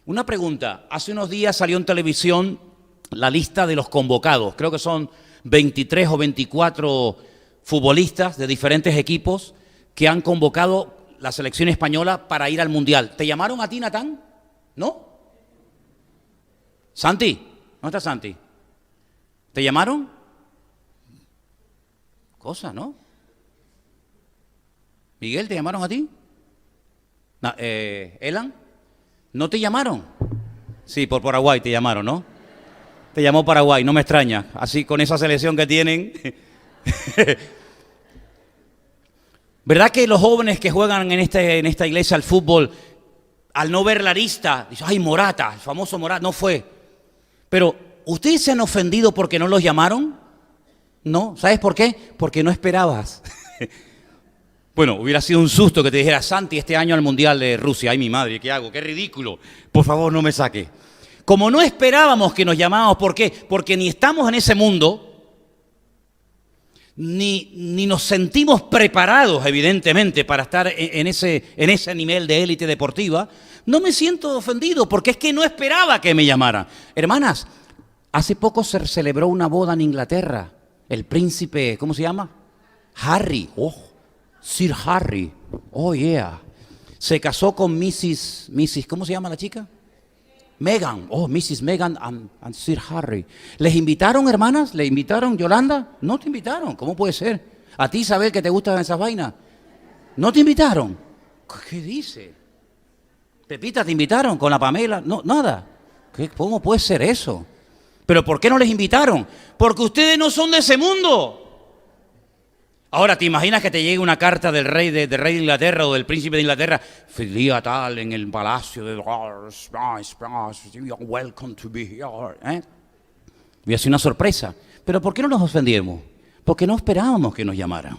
Una pregunta, hace unos días salió en televisión la lista de los convocados. Creo que son 23 o 24 futbolistas de diferentes equipos que han convocado la selección española para ir al mundial. ¿Te llamaron a ti, Natán? ¿No? ¿Santi? ¿Dónde está Santi? ¿Te llamaron? Cosa, ¿no? Miguel, ¿te llamaron a ti? ¿Elan? ¿No te llamaron? Sí, por Paraguay te llamaron, ¿no? Te llamó Paraguay, no me extraña. Así con esa selección que tienen. ¿Verdad que los jóvenes que juegan en esta iglesia al fútbol, al no ver la lista, dicen, ay, Morata, el famoso Morata, no fue? Pero, ¿ustedes se han ofendido porque no los llamaron? No, ¿sabes por qué? Porque no esperabas. Bueno, hubiera sido un susto que te dijera, Santi, este año al Mundial de Rusia. Ay, mi madre, ¿qué hago? ¡Qué ridículo! Por favor, no me saque. Como no esperábamos que nos llamábamos, ¿por qué? Porque ni estamos en ese mundo, ni nos sentimos preparados, evidentemente, para estar en ese nivel de élite deportiva. No me siento ofendido, porque es que no esperaba que me llamaran. Hermanas, hace poco se celebró una boda en Inglaterra. El príncipe, ¿cómo se llama? Harry. Sir Harry, oh yeah, se casó con Mrs. ¿Cómo se llama la chica? Meghan, Mrs. Meghan and Sir Harry. ¿Les invitaron, hermanas? ¿Le invitaron, Yolanda? No te invitaron, ¿cómo puede ser? ¿A ti, Isabel, que te gustan esas vainas? ¿No te invitaron? ¿Qué dice? Pepita, ¿te invitaron con la Pamela? No, nada. ¿Cómo puede ser eso? ¿Pero por qué no les invitaron? Porque ustedes no son de ese mundo. Ahora, ¿te imaginas que te llegue una carta del rey de Inglaterra o del príncipe de Inglaterra? Día tal, en el palacio de... Welcome to be here. Y así una sorpresa. ¿Pero por qué no nos ofendimos? Porque no esperábamos que nos llamaran.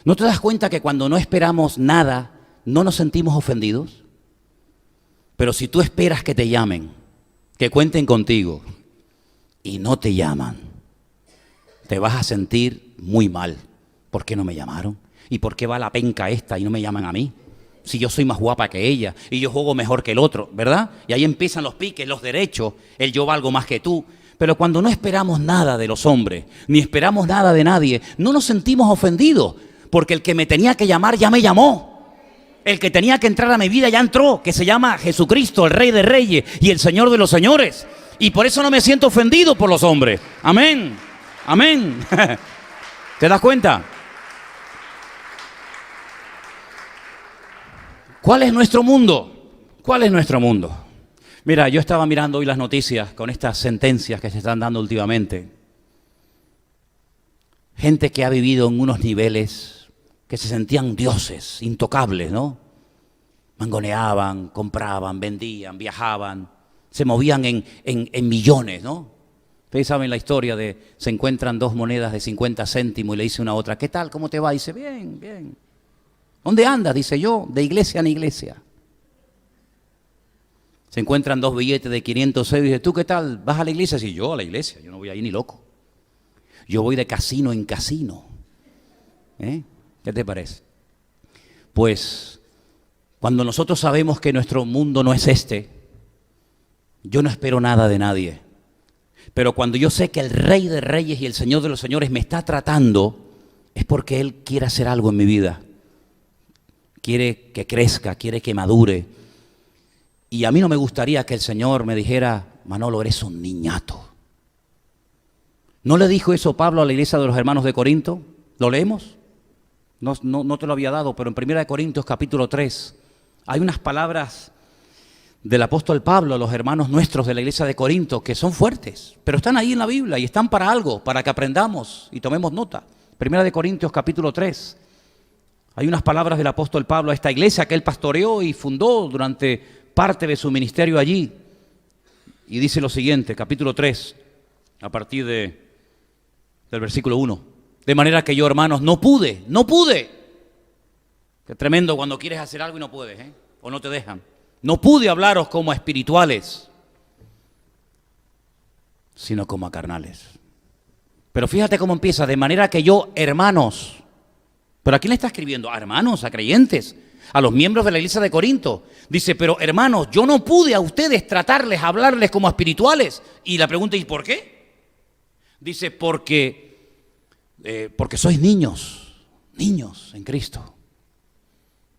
¿No te das cuenta que cuando no esperamos nada, no nos sentimos ofendidos? Pero si tú esperas que te llamen, que cuenten contigo, y no te llaman, te vas a sentir muy mal. ¿Por qué no me llamaron? ¿Y por qué va la penca esta y no me llaman a mí? Si yo soy más guapa que ella y yo juego mejor que el otro, ¿verdad? Y ahí empiezan los piques, los derechos, el yo valgo más que tú. Pero cuando no esperamos nada de los hombres, ni esperamos nada de nadie, no nos sentimos ofendidos, porque el que me tenía que llamar ya me llamó. El que tenía que entrar a mi vida ya entró, que se llama Jesucristo, el Rey de Reyes y el Señor de los Señores. Y por eso no me siento ofendido por los hombres. Amén. Amén. ¿Te das cuenta? ¿Cuál es nuestro mundo? ¿Cuál es nuestro mundo? Mira, yo estaba mirando hoy las noticias con estas sentencias que se están dando últimamente. Gente que ha vivido en unos niveles que se sentían dioses, intocables, ¿no? Mangoneaban, compraban, vendían, viajaban, se movían en millones, ¿no? Ustedes saben la historia de se encuentran dos monedas de 50 céntimos y le dice una a otra, ¿qué tal? ¿Cómo te va? Y dice, bien, bien. ¿Dónde andas? Dice yo, de iglesia en iglesia. Se encuentran dos billetes de 500 euros y dice, ¿tú qué tal? ¿Vas a la iglesia? Sí, yo a la iglesia, yo no voy ahí ni loco. Yo voy de casino en casino. ¿Qué te parece? Pues cuando nosotros sabemos que nuestro mundo no es este, yo no espero nada de nadie. Pero cuando yo sé que el Rey de Reyes y el Señor de los Señores me está tratando, es porque Él quiere hacer algo en mi vida. Quiere que crezca, quiere que madure. Y a mí no me gustaría que el Señor me dijera, Manolo, eres un niñato. ¿No le dijo eso Pablo a la iglesia de los hermanos de Corinto? ¿Lo leemos? No te lo había dado, pero en 1 Corintios capítulo 3 hay unas palabras del apóstol Pablo a los hermanos nuestros de la iglesia de Corinto que son fuertes, pero están ahí en la Biblia y están para algo, para que aprendamos y tomemos nota. 1 Corintios capítulo 3. Hay unas palabras del apóstol Pablo a esta iglesia que él pastoreó y fundó durante parte de su ministerio allí. Y dice lo siguiente, capítulo 3, a partir del versículo 1. De manera que yo, hermanos, no pude. Qué tremendo cuando quieres hacer algo y no puedes, o no te dejan. No pude hablaros como a espirituales, sino como a carnales. Pero fíjate cómo empieza, de manera que yo, hermanos. ¿Pero a quién le está escribiendo? A hermanos, a creyentes, a los miembros de la iglesia de Corinto. Dice, pero hermanos, yo no pude a ustedes tratarles, hablarles como a espirituales. Y la pregunta es, ¿por qué? Dice, porque sois niños en Cristo.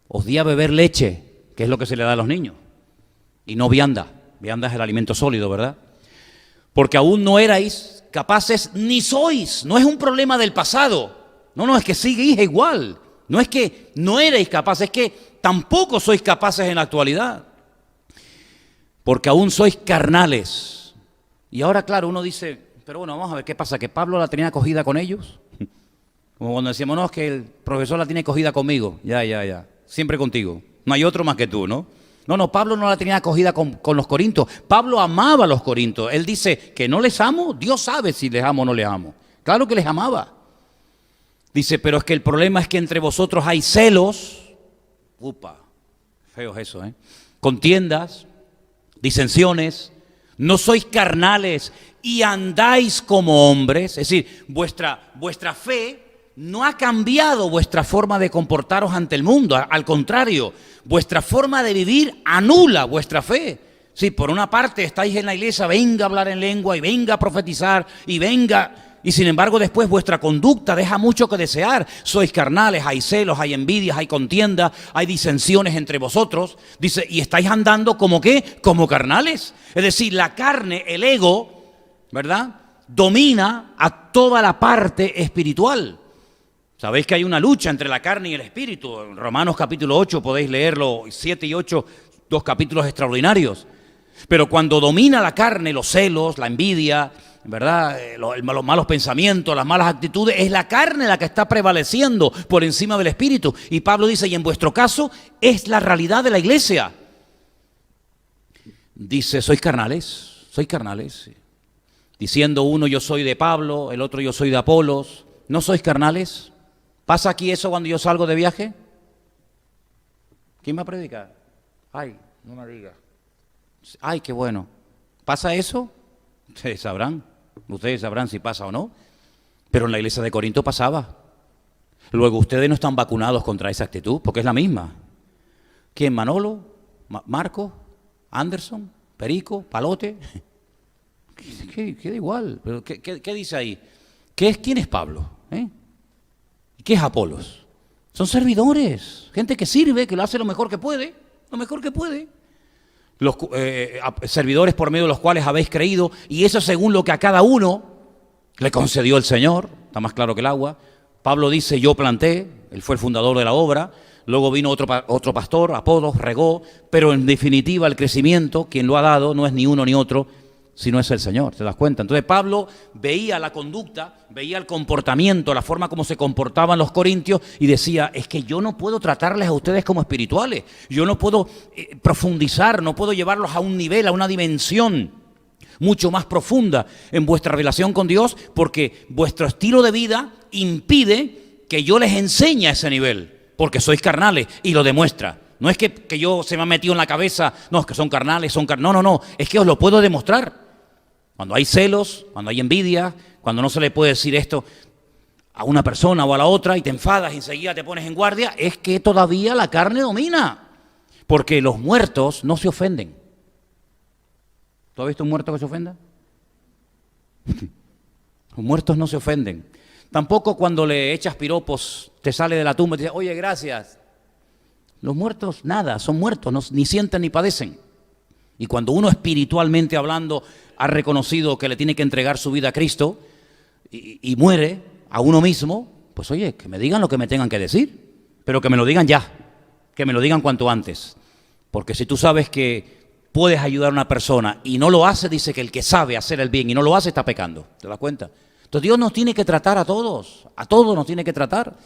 Os di a beber leche, que es lo que se le da a los niños, y no vianda. Vianda es el alimento sólido, ¿verdad? Porque aún no erais capaces, ni sois. No es un problema del pasado. No, es que seguís igual. No es que no erais capaces, es que tampoco sois capaces en la actualidad. Porque aún sois carnales. Y ahora, claro, uno dice, pero bueno, vamos a ver qué pasa, que Pablo la tenía cogida con ellos. Como cuando decíamos, no, es que el profesor la tiene cogida conmigo. Ya. Siempre contigo. No hay otro más que tú, ¿no? No, Pablo no la tenía acogida con los corintios. Pablo amaba a los corintios. Él dice que no les amo. Dios sabe si les amo o no les amo. Claro que les amaba. Dice, pero es que el problema es que entre vosotros hay celos. Feo es eso, contiendas, disensiones. No sois carnales y andáis como hombres. Es decir, vuestra fe no ha cambiado vuestra forma de comportaros ante el mundo. Al contrario, vuestra forma de vivir anula vuestra fe. Sí, por una parte estáis en la iglesia, venga a hablar en lengua y venga a profetizar y venga. y sin embargo después vuestra conducta deja mucho que desear. Sois carnales, hay celos, hay envidias, hay contiendas, hay disensiones entre vosotros. Dice, y estáis andando como ¿qué? Como carnales. Es decir, la carne, el ego, ¿verdad?, domina a toda la parte espiritual. Sabéis que hay una lucha entre la carne y el espíritu. En Romanos capítulo 8 podéis leerlo, 7 y 8, dos capítulos extraordinarios. Pero cuando domina la carne, los celos, la envidia, ¿verdad?, los malos pensamientos, las malas actitudes, es la carne la que está prevaleciendo por encima del espíritu. Y Pablo dice, y en vuestro caso es la realidad de la iglesia. Dice, sois carnales, diciendo uno yo soy de Pablo, el otro yo soy de Apolos. ¿No sois carnales? ¿Pasa aquí eso cuando yo salgo de viaje? ¿Quién va a predicar? Ay, no me diga. Ay, qué bueno. ¿Pasa eso? Ustedes sabrán si pasa o no. Pero en la iglesia de Corinto pasaba. Luego, ustedes no están vacunados contra esa actitud, porque es la misma. ¿Quién? ¿Manolo? ¿Marco? ¿Anderson? ¿Perico? ¿Palote? Queda igual. ¿Pero qué dice ahí? ¿Quién es Pablo? ¿Qué es Apolos? Son servidores, gente que sirve, que lo hace lo mejor que puede. Los servidores por medio de los cuales habéis creído, y eso según lo que a cada uno le concedió el Señor. Está más claro que el agua. Pablo dice, yo planté, él fue el fundador de la obra, luego vino otro pastor, Apolos, regó, pero en definitiva el crecimiento, quien lo ha dado, no es ni uno ni otro, sino es el Señor, ¿te das cuenta? Entonces Pablo veía la conducta, veía el comportamiento, la forma como se comportaban los corintios y decía, es que yo no puedo tratarles a ustedes como espirituales, yo no puedo profundizar, no puedo llevarlos a un nivel, a una dimensión mucho más profunda en vuestra relación con Dios, porque vuestro estilo de vida impide que yo les enseñe a ese nivel, porque sois carnales y lo demuestra. No es que yo se me ha metido en la cabeza, no, es que son carnales, no, es que os lo puedo demostrar. Cuando hay celos, cuando hay envidia, cuando no se le puede decir esto a una persona o a la otra y te enfadas y enseguida te pones en guardia, es que todavía la carne domina. Porque los muertos no se ofenden. ¿Tú has visto un muerto que se ofenda? Los muertos no se ofenden. Tampoco cuando le echas piropos, te sale de la tumba y te dice, oye, gracias. Los muertos, nada, son muertos, ni sienten ni padecen. Y cuando uno espiritualmente hablando ha reconocido que le tiene que entregar su vida a Cristo y muere a uno mismo, pues oye, que me digan lo que me tengan que decir, pero que me lo digan ya, que me lo digan cuanto antes. Porque si tú sabes que puedes ayudar a una persona y no lo hace, dice que el que sabe hacer el bien y no lo hace está pecando, ¿te das cuenta? Entonces Dios nos tiene que tratar a todos nos tiene que tratar.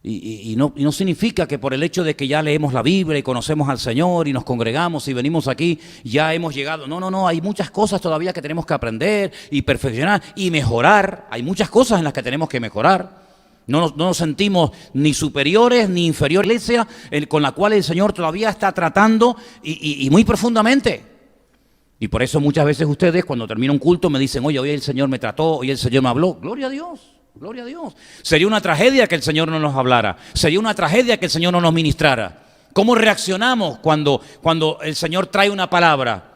Y no significa que por el hecho de que ya leemos la Biblia y conocemos al Señor y nos congregamos y venimos aquí, ya hemos llegado. No, hay muchas cosas todavía que tenemos que aprender y perfeccionar y mejorar. Hay muchas cosas en las que tenemos que mejorar. No nos sentimos ni superiores ni inferiores a la iglesia con la cual el Señor todavía está tratando y muy profundamente. Y por eso muchas veces ustedes cuando termina un culto me dicen, oye, hoy el Señor me trató, hoy el Señor me habló. Gloria a Dios. Gloria a Dios. Sería una tragedia que el Señor no nos hablara. Sería una tragedia que el Señor no nos ministrara. ¿Cómo reaccionamos cuando el Señor trae una palabra?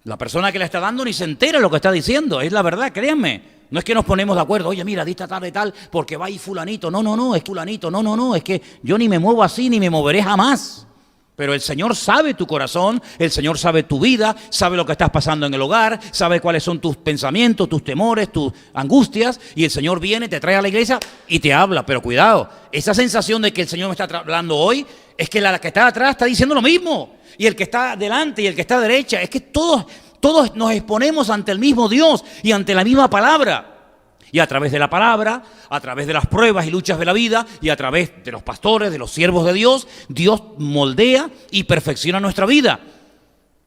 La persona que le está dando ni se entera de lo que está diciendo. Es la verdad, créanme. No es que nos ponemos de acuerdo. Oye, mira, dista tal y tal porque va ahí fulanito. No, es fulanito. No, es que yo ni me muevo así ni me moveré jamás. Pero el Señor sabe tu corazón, el Señor sabe tu vida, sabe lo que estás pasando en el hogar, sabe cuáles son tus pensamientos, tus temores, tus angustias, y el Señor viene, te trae a la iglesia y te habla. Pero cuidado, esa sensación de que el Señor me está hablando hoy, es que la que está atrás está diciendo lo mismo, y el que está delante y el que está a derecha, es que todos nos exponemos ante el mismo Dios y ante la misma palabra. Y a través de la palabra, a través de las pruebas y luchas de la vida, y a través de los pastores, de los siervos de Dios, Dios moldea y perfecciona nuestra vida.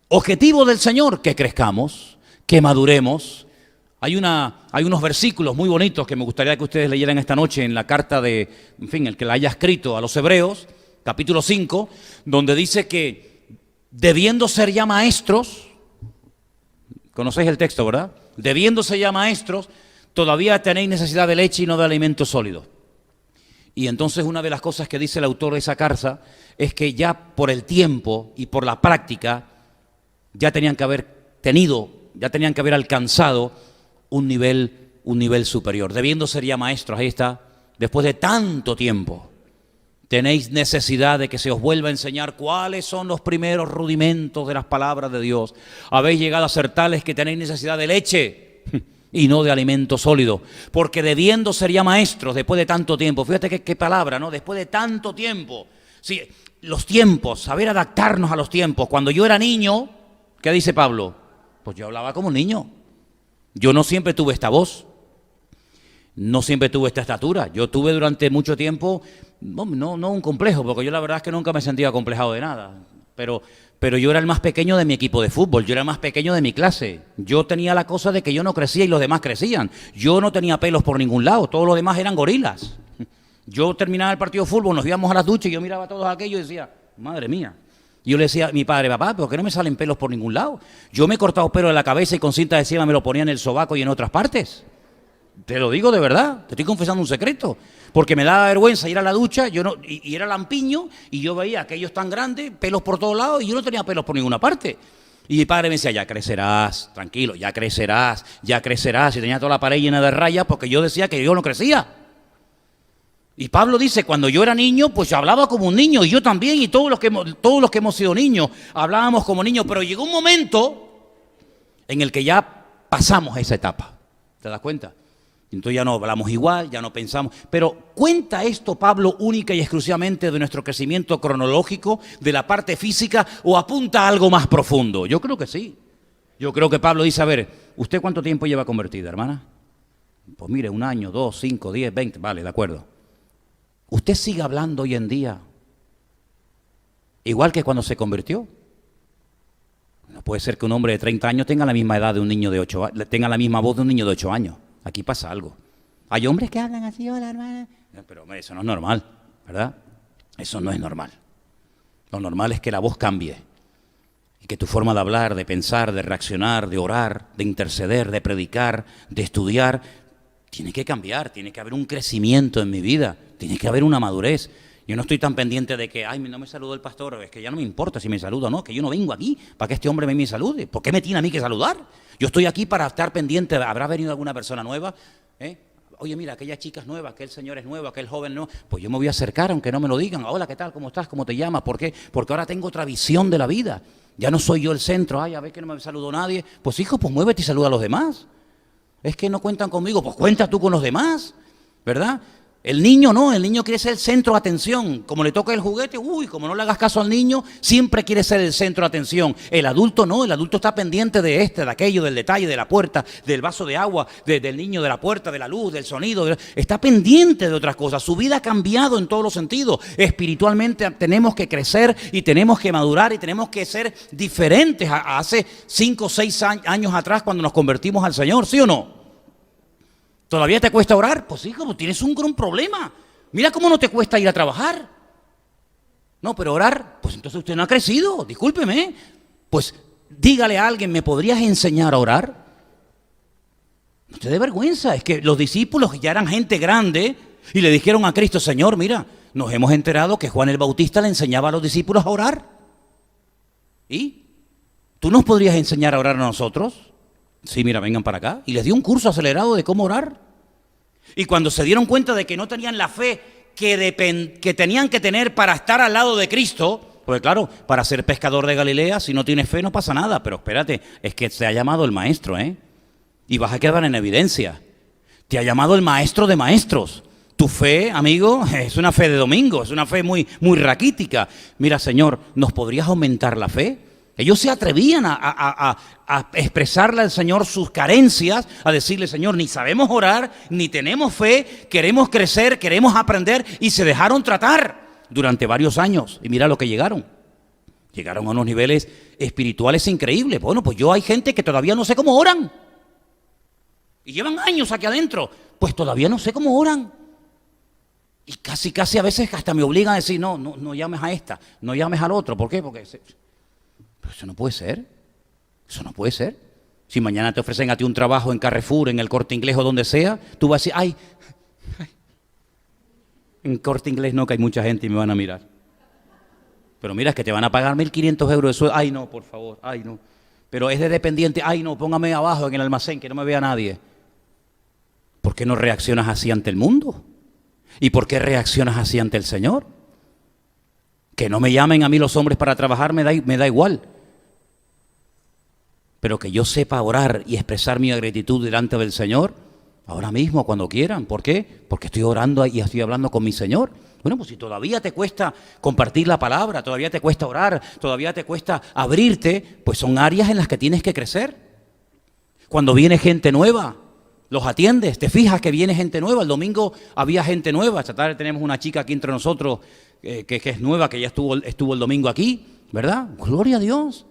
Objetivo del Señor, que crezcamos, que maduremos. Hay unos versículos muy bonitos que me gustaría que ustedes leyeran esta noche en la carta el que la haya escrito a los Hebreos, capítulo 5, donde dice que debiendo ser ya maestros, conocéis el texto, ¿verdad? Debiéndose ya maestros, todavía tenéis necesidad de leche y no de alimento sólido. Y entonces una de las cosas que dice el autor de esa carta es que ya por el tiempo y por la práctica ya tenían que haber alcanzado un nivel un nivel superior. Debiendo ser ya maestros, ahí está, después de tanto tiempo. Tenéis necesidad de que se os vuelva a enseñar cuáles son los primeros rudimentos de las palabras de Dios. Habéis llegado a ser tales que tenéis necesidad de leche y no de alimento sólido. Porque debiendo ser ya maestros después de tanto tiempo. Fíjate qué palabra, ¿no? Después de tanto tiempo. Sí, los tiempos, saber adaptarnos a los tiempos. Cuando yo era niño, ¿qué dice Pablo? Pues yo hablaba como un niño. Yo no siempre tuve esta voz. No siempre tuve esta estatura. Yo tuve durante mucho tiempo, no un complejo, porque yo la verdad es que nunca me sentía acomplejado de nada. Pero yo era el más pequeño de mi equipo de fútbol, yo era el más pequeño de mi clase. Yo tenía la cosa de que yo no crecía y los demás crecían. Yo no tenía pelos por ningún lado, todos los demás eran gorilas. Yo terminaba el partido de fútbol, nos íbamos a las duchas y yo miraba a todos aquellos y decía, madre mía. Y yo le decía a mi padre, papá, ¿por qué no me salen pelos por ningún lado? Yo me he cortado pelo de la cabeza y con cinta de cima me lo ponía en el sobaco y en otras partes. Te lo digo de verdad, te estoy confesando un secreto, porque me daba vergüenza ir a la ducha, y era lampiño, y yo veía aquellos tan grandes, pelos por todos lados, y yo no tenía pelos por ninguna parte. Y mi padre me decía, ya crecerás, tranquilo, ya crecerás, y tenía toda la pared llena de rayas, porque yo decía que yo no crecía. Y Pablo dice, cuando yo era niño, pues yo hablaba como un niño, y yo también, y todos los que hemos sido niños, hablábamos como niños, pero llegó un momento en el que ya pasamos esa etapa, ¿te das cuenta? Entonces ya no hablamos igual, ya no pensamos. Pero ¿cuenta esto Pablo única y exclusivamente de nuestro crecimiento cronológico, de la parte física, o apunta a algo más profundo? Yo creo que sí. Yo creo que Pablo dice, a ver, ¿usted cuánto tiempo lleva convertida, hermana? Pues mire, 1 año, 2, 5, 10, 20, vale, de acuerdo. ¿Usted sigue hablando hoy en día igual que cuando se convirtió? No puede ser que un hombre de 30 años tenga la misma edad de un niño de 8 años, tenga la misma voz de un niño de 8 años. Aquí pasa algo. Hay hombres que hablan así, hola hermana. Pero hombre, eso no es normal, ¿verdad? Eso no es normal. Lo normal es que la voz cambie. Y que tu forma de hablar, de pensar, de reaccionar, de orar, de interceder, de predicar, de estudiar, tiene que cambiar. Tiene que haber un crecimiento en mi vida. Tiene que haber una madurez. Yo no estoy tan pendiente de que, ay, no me saludó el pastor, es que ya no me importa si me saluda o no, que yo no vengo aquí para que este hombre me salude. ¿Por qué me tiene a mí que saludar? Yo estoy aquí para estar pendiente, ¿habrá venido alguna persona nueva? Oye, mira, aquella chica es nueva, aquel señor es nuevo, aquel joven no. Pues yo me voy a acercar aunque no me lo digan. Hola, ¿qué tal? ¿Cómo estás? ¿Cómo te llamas? ¿Por qué? Porque ahora tengo otra visión de la vida. Ya no soy yo el centro. Ay, a ver que no me saludó nadie. Pues hijo, pues muévete y saluda a los demás. Es que no cuentan conmigo, pues cuenta tú con los demás, ¿verdad? El niño no, el niño quiere ser el centro de atención. Como le toca el juguete, como no le hagas caso al niño, siempre quiere ser el centro de atención. El adulto no, el adulto está pendiente de de aquello, del detalle, de la puerta, del vaso de agua, del niño, de la puerta, de la luz, del sonido. Está pendiente de otras cosas. Su vida ha cambiado en todos los sentidos. Espiritualmente tenemos que crecer y tenemos que madurar y tenemos que ser diferentes a hace 5 o 6 años atrás cuando nos convertimos al Señor, ¿sí o no? ¿Todavía te cuesta orar? Pues hijo, pues tienes un gran problema. Mira cómo no te cuesta ir a trabajar. No, pero orar, pues entonces usted no ha crecido, discúlpeme. Pues dígale a alguien, ¿me podrías enseñar a orar? No te dé vergüenza, es que los discípulos ya eran gente grande y le dijeron a Cristo, Señor, mira, nos hemos enterado que Juan el Bautista le enseñaba a los discípulos a orar. ¿Y? ¿Tú nos podrías enseñar a orar a nosotros? Sí, mira, vengan para acá. Y les dio un curso acelerado de cómo orar. Y cuando se dieron cuenta de que no tenían la fe que tenían que tener para estar al lado de Cristo, porque claro, para ser pescador de Galilea, si no tienes fe no pasa nada, pero espérate, es que te ha llamado el maestro, y vas a quedar en evidencia. Te ha llamado el maestro de maestros. Tu fe, amigo, es una fe de domingo, es una fe muy, muy raquítica. Mira, Señor, ¿nos podrías aumentar la fe? Ellos se atrevían a expresarle al Señor sus carencias, a decirle, Señor, ni sabemos orar, ni tenemos fe, queremos crecer, queremos aprender, y se dejaron tratar durante varios años. Y mira lo que llegaron. Llegaron a unos niveles espirituales increíbles. Bueno, pues hay gente que todavía no sé cómo oran. Y llevan años aquí adentro. Pues todavía no sé cómo oran. Y casi a veces hasta me obligan a decir, no llames a esta, no llames al otro. ¿Por qué? Porque pero eso no puede ser. Eso no puede ser. Si mañana te ofrecen a ti un trabajo en Carrefour, en el Corte Inglés o donde sea, tú vas a decir, ay, en Corte Inglés no, que hay mucha gente y me van a mirar. Pero mira, es que te van a pagar 1.500 euros de sueldo. Ay, no, por favor, ay, no. Pero es de dependiente, ay, no, póngame abajo en el almacén, que no me vea nadie. ¿por qué no reaccionas así ante el mundo? ¿Y por qué reaccionas así ante el Señor? Que no me llamen a mí los hombres para trabajar me da igual. Pero que yo sepa orar y expresar mi gratitud delante del Señor, ahora mismo, cuando quieran. ¿Por qué? Porque estoy orando y estoy hablando con mi Señor. Bueno, pues si todavía te cuesta compartir la palabra, todavía te cuesta orar, todavía te cuesta abrirte, pues son áreas en las que tienes que crecer. Cuando viene gente nueva, los atiendes, te fijas que viene gente nueva. El domingo había gente nueva. Esta tarde tenemos una chica aquí entre nosotros que es nueva, que ya estuvo el domingo aquí, ¿verdad? Gloria a Dios.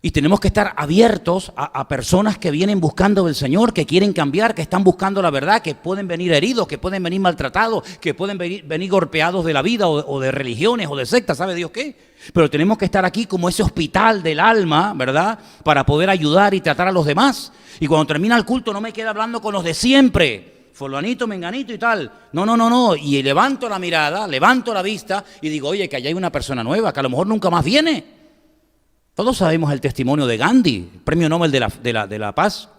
Y tenemos que estar abiertos a personas que vienen buscando del Señor, que quieren cambiar, que están buscando la verdad, que pueden venir heridos, que pueden venir maltratados, que pueden venir golpeados de la vida o de religiones o de sectas, ¿sabe Dios qué? Pero tenemos que estar aquí como ese hospital del alma, ¿verdad? Para poder ayudar y tratar a los demás. Y cuando termina el culto no me queda hablando con los de siempre, fulanito, menganito y tal. No. Y levanto la mirada, levanto la vista y digo, oye, que allá hay una persona nueva, que a lo mejor nunca más viene. Todos sabemos el testimonio de Gandhi, premio Nobel de la Paz.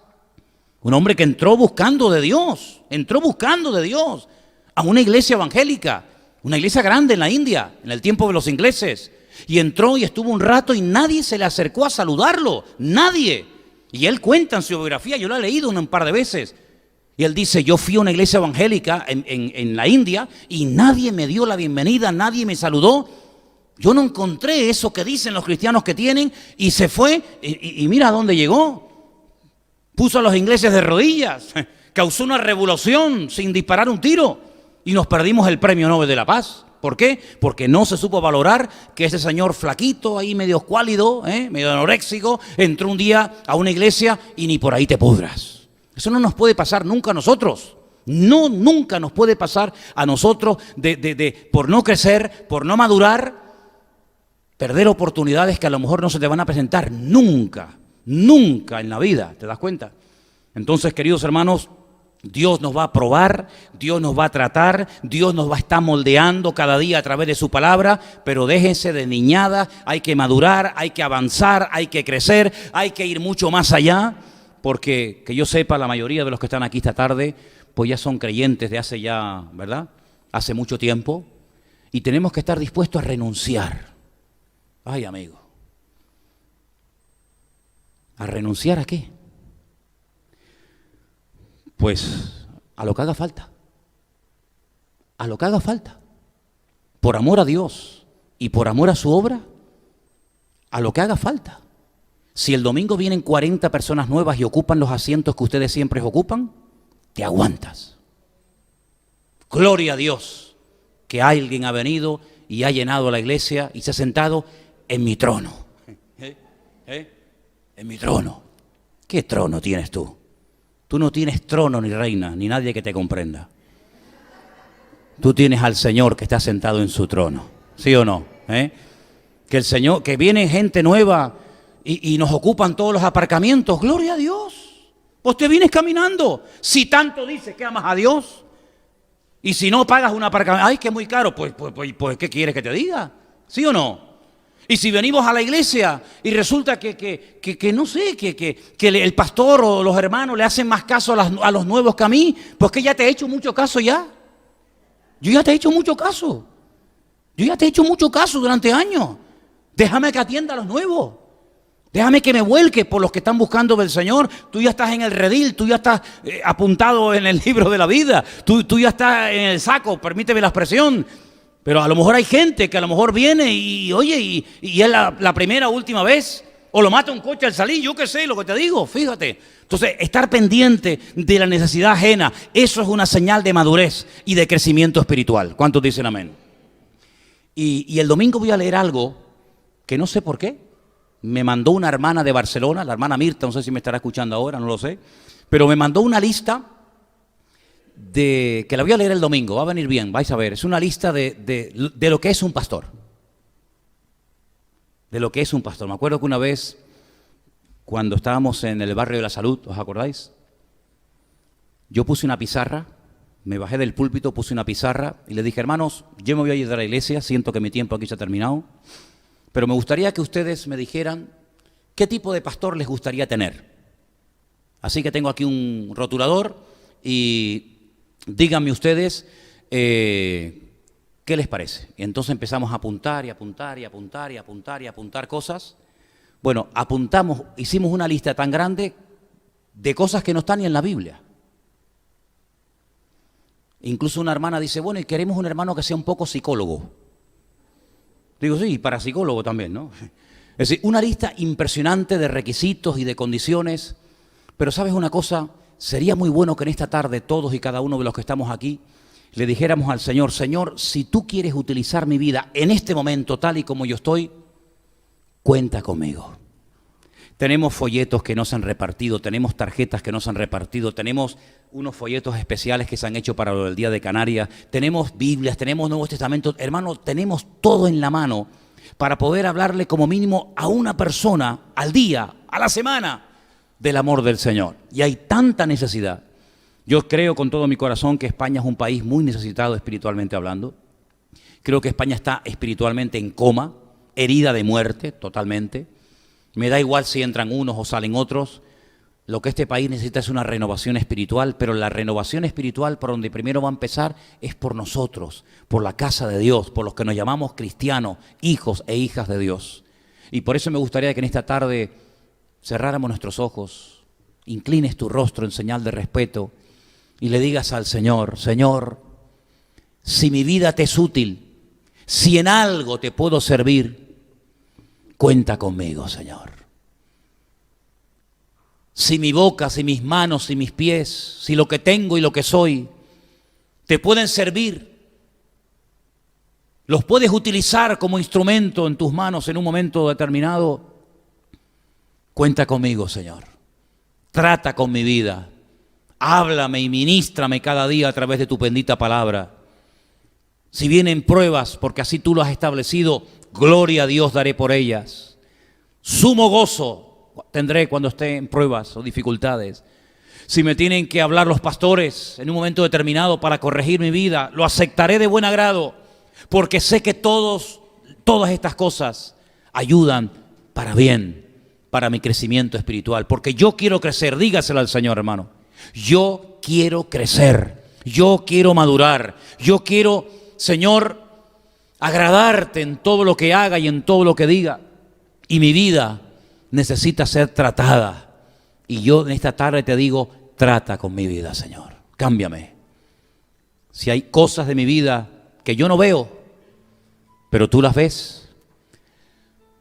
Un hombre que entró buscando de Dios a una iglesia evangélica, una iglesia grande en la India, en el tiempo de los ingleses. Y entró y estuvo un rato y nadie se le acercó a saludarlo, nadie. Y él cuenta en su biografía, yo lo he leído un par de veces. Y él dice, yo fui a una iglesia evangélica en la India y nadie me dio la bienvenida, nadie me saludó. Yo no encontré eso que dicen los cristianos que tienen y se fue y mira a dónde llegó. Puso a los ingleses de rodillas, causó una revolución sin disparar un tiro y nos perdimos el premio Nobel de la Paz. ¿Por qué? Porque no se supo valorar que ese señor flaquito, ahí medio escuálido, medio anoréxico, entró un día a una iglesia y ni por ahí te pudras. Eso no nos puede pasar nunca a nosotros. No, nunca nos puede pasar a nosotros por no crecer, por no madurar, perder oportunidades que a lo mejor no se te van a presentar nunca en la vida, ¿te das cuenta? Entonces, queridos hermanos, Dios nos va a probar, Dios nos va a tratar, Dios nos va a estar moldeando cada día a través de su palabra, pero déjense de niñadas, hay que madurar, hay que avanzar, hay que crecer, hay que ir mucho más allá, porque que yo sepa, la mayoría de los que están aquí esta tarde, pues ya son creyentes de hace ya, ¿verdad? Hace mucho tiempo, y tenemos que estar dispuestos a renunciar. Ay, amigo, ¿a renunciar a qué? Pues a lo que haga falta, a lo que haga falta, por amor a Dios y por amor a su obra, a lo que haga falta. Si el domingo vienen 40 personas nuevas y ocupan los asientos que ustedes siempre ocupan, te aguantas. Gloria a Dios que alguien ha venido y ha llenado la iglesia y se ha sentado en mi trono. En mi trono. ¿Qué trono tienes tú? Tú no tienes trono ni reina, ni nadie que te comprenda. Tú tienes al Señor que está sentado en su trono. ¿Sí o no? Que el Señor, que viene gente nueva y nos ocupan todos los aparcamientos. Gloria a Dios. Pues te vienes caminando. Si tanto dices que amas a Dios y si no pagas un aparcamiento, ay, que es muy caro, pues ¿qué quieres que te diga? ¿Sí o no? Y si venimos a la iglesia y resulta que no sé, que el pastor o los hermanos le hacen más caso a los nuevos que a mí, pues que ya te he hecho mucho caso ya. Yo ya te he hecho mucho caso. Yo ya te he hecho mucho caso durante años. Déjame que atienda a los nuevos. Déjame que me vuelque por los que están buscando del Señor. Tú ya estás en el redil, tú ya estás apuntado en el libro de la vida. Tú ya estás en el saco, permíteme la expresión. Pero a lo mejor hay gente que a lo mejor viene y oye, y es la primera o última vez, o lo mata un coche al salir, yo qué sé, lo que te digo, fíjate. Entonces, estar pendiente de la necesidad ajena, eso es una señal de madurez y de crecimiento espiritual. ¿Cuántos dicen amén? Y el domingo voy a leer algo que no sé por qué. Me mandó una hermana de Barcelona, la hermana Mirta, no sé si me estará escuchando ahora, no lo sé, pero me mandó una lista que la voy a leer el domingo, va a venir bien, vais a ver. Es una lista de lo que es un pastor. De lo que es un pastor. Me acuerdo que una vez, cuando estábamos en el barrio de la Salud, ¿os acordáis? Yo puse una pizarra, me bajé del púlpito, puse una pizarra y le dije, hermanos, yo me voy a ir de la iglesia, siento que mi tiempo aquí se ha terminado, pero me gustaría que ustedes me dijeran qué tipo de pastor les gustaría tener. Así que tengo aquí un rotulador y díganme ustedes qué les parece. Y entonces empezamos a apuntar y apuntar y apuntar y apuntar y apuntar cosas. Bueno, apuntamos, hicimos una lista tan grande de cosas que no están ni en la Biblia. Incluso una hermana dice, bueno, y queremos un hermano que sea un poco psicólogo. Digo, sí, parapsicólogo también, ¿no? Es decir, una lista impresionante de requisitos y de condiciones. Pero ¿sabes una cosa? Sería muy bueno que en esta tarde todos y cada uno de los que estamos aquí le dijéramos al Señor, Señor, si tú quieres utilizar mi vida en este momento tal y como yo estoy, cuenta conmigo. Tenemos folletos que no se han repartido, tenemos tarjetas que no se han repartido, tenemos unos folletos especiales que se han hecho para el Día de Canarias, tenemos Biblias, tenemos Nuevos Testamentos. Hermano, tenemos todo en la mano para poder hablarle como mínimo a una persona al día, a la semana, del amor del Señor. Y hay tanta necesidad. Yo creo con todo mi corazón que España es un país muy necesitado espiritualmente hablando. Creo que España está espiritualmente en coma, herida de muerte totalmente. Me da igual si entran unos o salen otros. Lo que este país necesita es una renovación espiritual, pero la renovación espiritual por donde primero va a empezar es por nosotros, por la casa de Dios, por los que nos llamamos cristianos, hijos e hijas de Dios. Y por eso me gustaría que en esta tarde cerráramos nuestros ojos, inclines tu rostro en señal de respeto y le digas al Señor, Señor, si mi vida te es útil, si en algo te puedo servir, cuenta conmigo, Señor. Si mi boca, si mis manos, si mis pies, si lo que tengo y lo que soy te pueden servir, los puedes utilizar como instrumento en tus manos en un momento determinado, cuenta conmigo, Señor. Trata con mi vida. Háblame y ministrame cada día a través de tu bendita palabra. Si vienen pruebas, porque así tú lo has establecido, gloria a Dios daré por ellas. Sumo gozo tendré cuando esté en pruebas o dificultades. Si me tienen que hablar los pastores en un momento determinado para corregir mi vida, lo aceptaré de buen agrado, porque sé que todas estas cosas ayudan para bien, para mi crecimiento espiritual, porque yo quiero crecer. Dígaselo al Señor, hermano. Yo quiero crecer, yo quiero madurar, yo quiero, Señor, agradarte en todo lo que haga y en todo lo que diga. Y mi vida necesita ser tratada. Y yo en esta tarde te digo, trata con mi vida, Señor. Cámbiame. Si hay cosas de mi vida que yo no veo, pero tú las ves,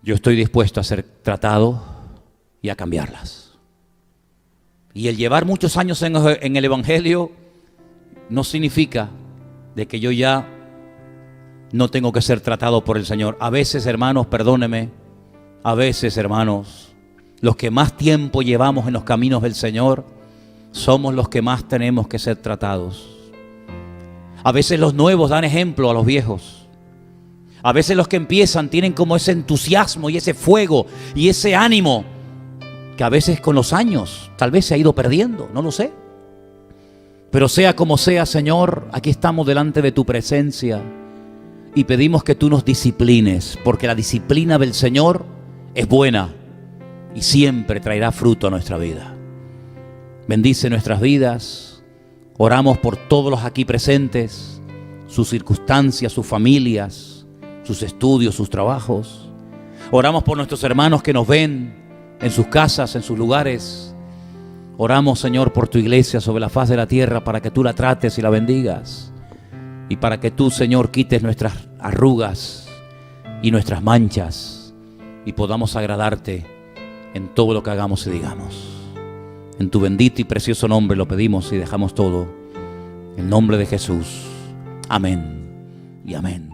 yo estoy dispuesto a ser tratado y a cambiarlas. Y el llevar muchos años en el Evangelio no significa de que yo ya no tengo que ser tratado por el Señor. A veces, hermanos, perdóneme, a veces, hermanos, los que más tiempo llevamos en los caminos del Señor somos los que más tenemos que ser tratados. A veces los nuevos dan ejemplo a los viejos. A veces los que empiezan tienen como ese entusiasmo y ese fuego y ese ánimo que a veces con los años tal vez se ha ido perdiendo, no lo sé. Pero sea como sea, Señor, aquí estamos delante de tu presencia y pedimos que tú nos disciplines, porque la disciplina del Señor es buena y siempre traerá fruto a nuestra vida. Bendice nuestras vidas. Oramos por todos los aquí presentes, sus circunstancias, sus familias, sus estudios, sus trabajos. Oramos por nuestros hermanos que nos ven en sus casas, en sus lugares. Oramos, Señor, por tu iglesia sobre la faz de la tierra para que tú la trates y la bendigas. Y para que tú, Señor, quites nuestras arrugas y nuestras manchas y podamos agradarte en todo lo que hagamos y digamos. En tu bendito y precioso nombre lo pedimos y dejamos todo. En nombre de Jesús. Amén y amén.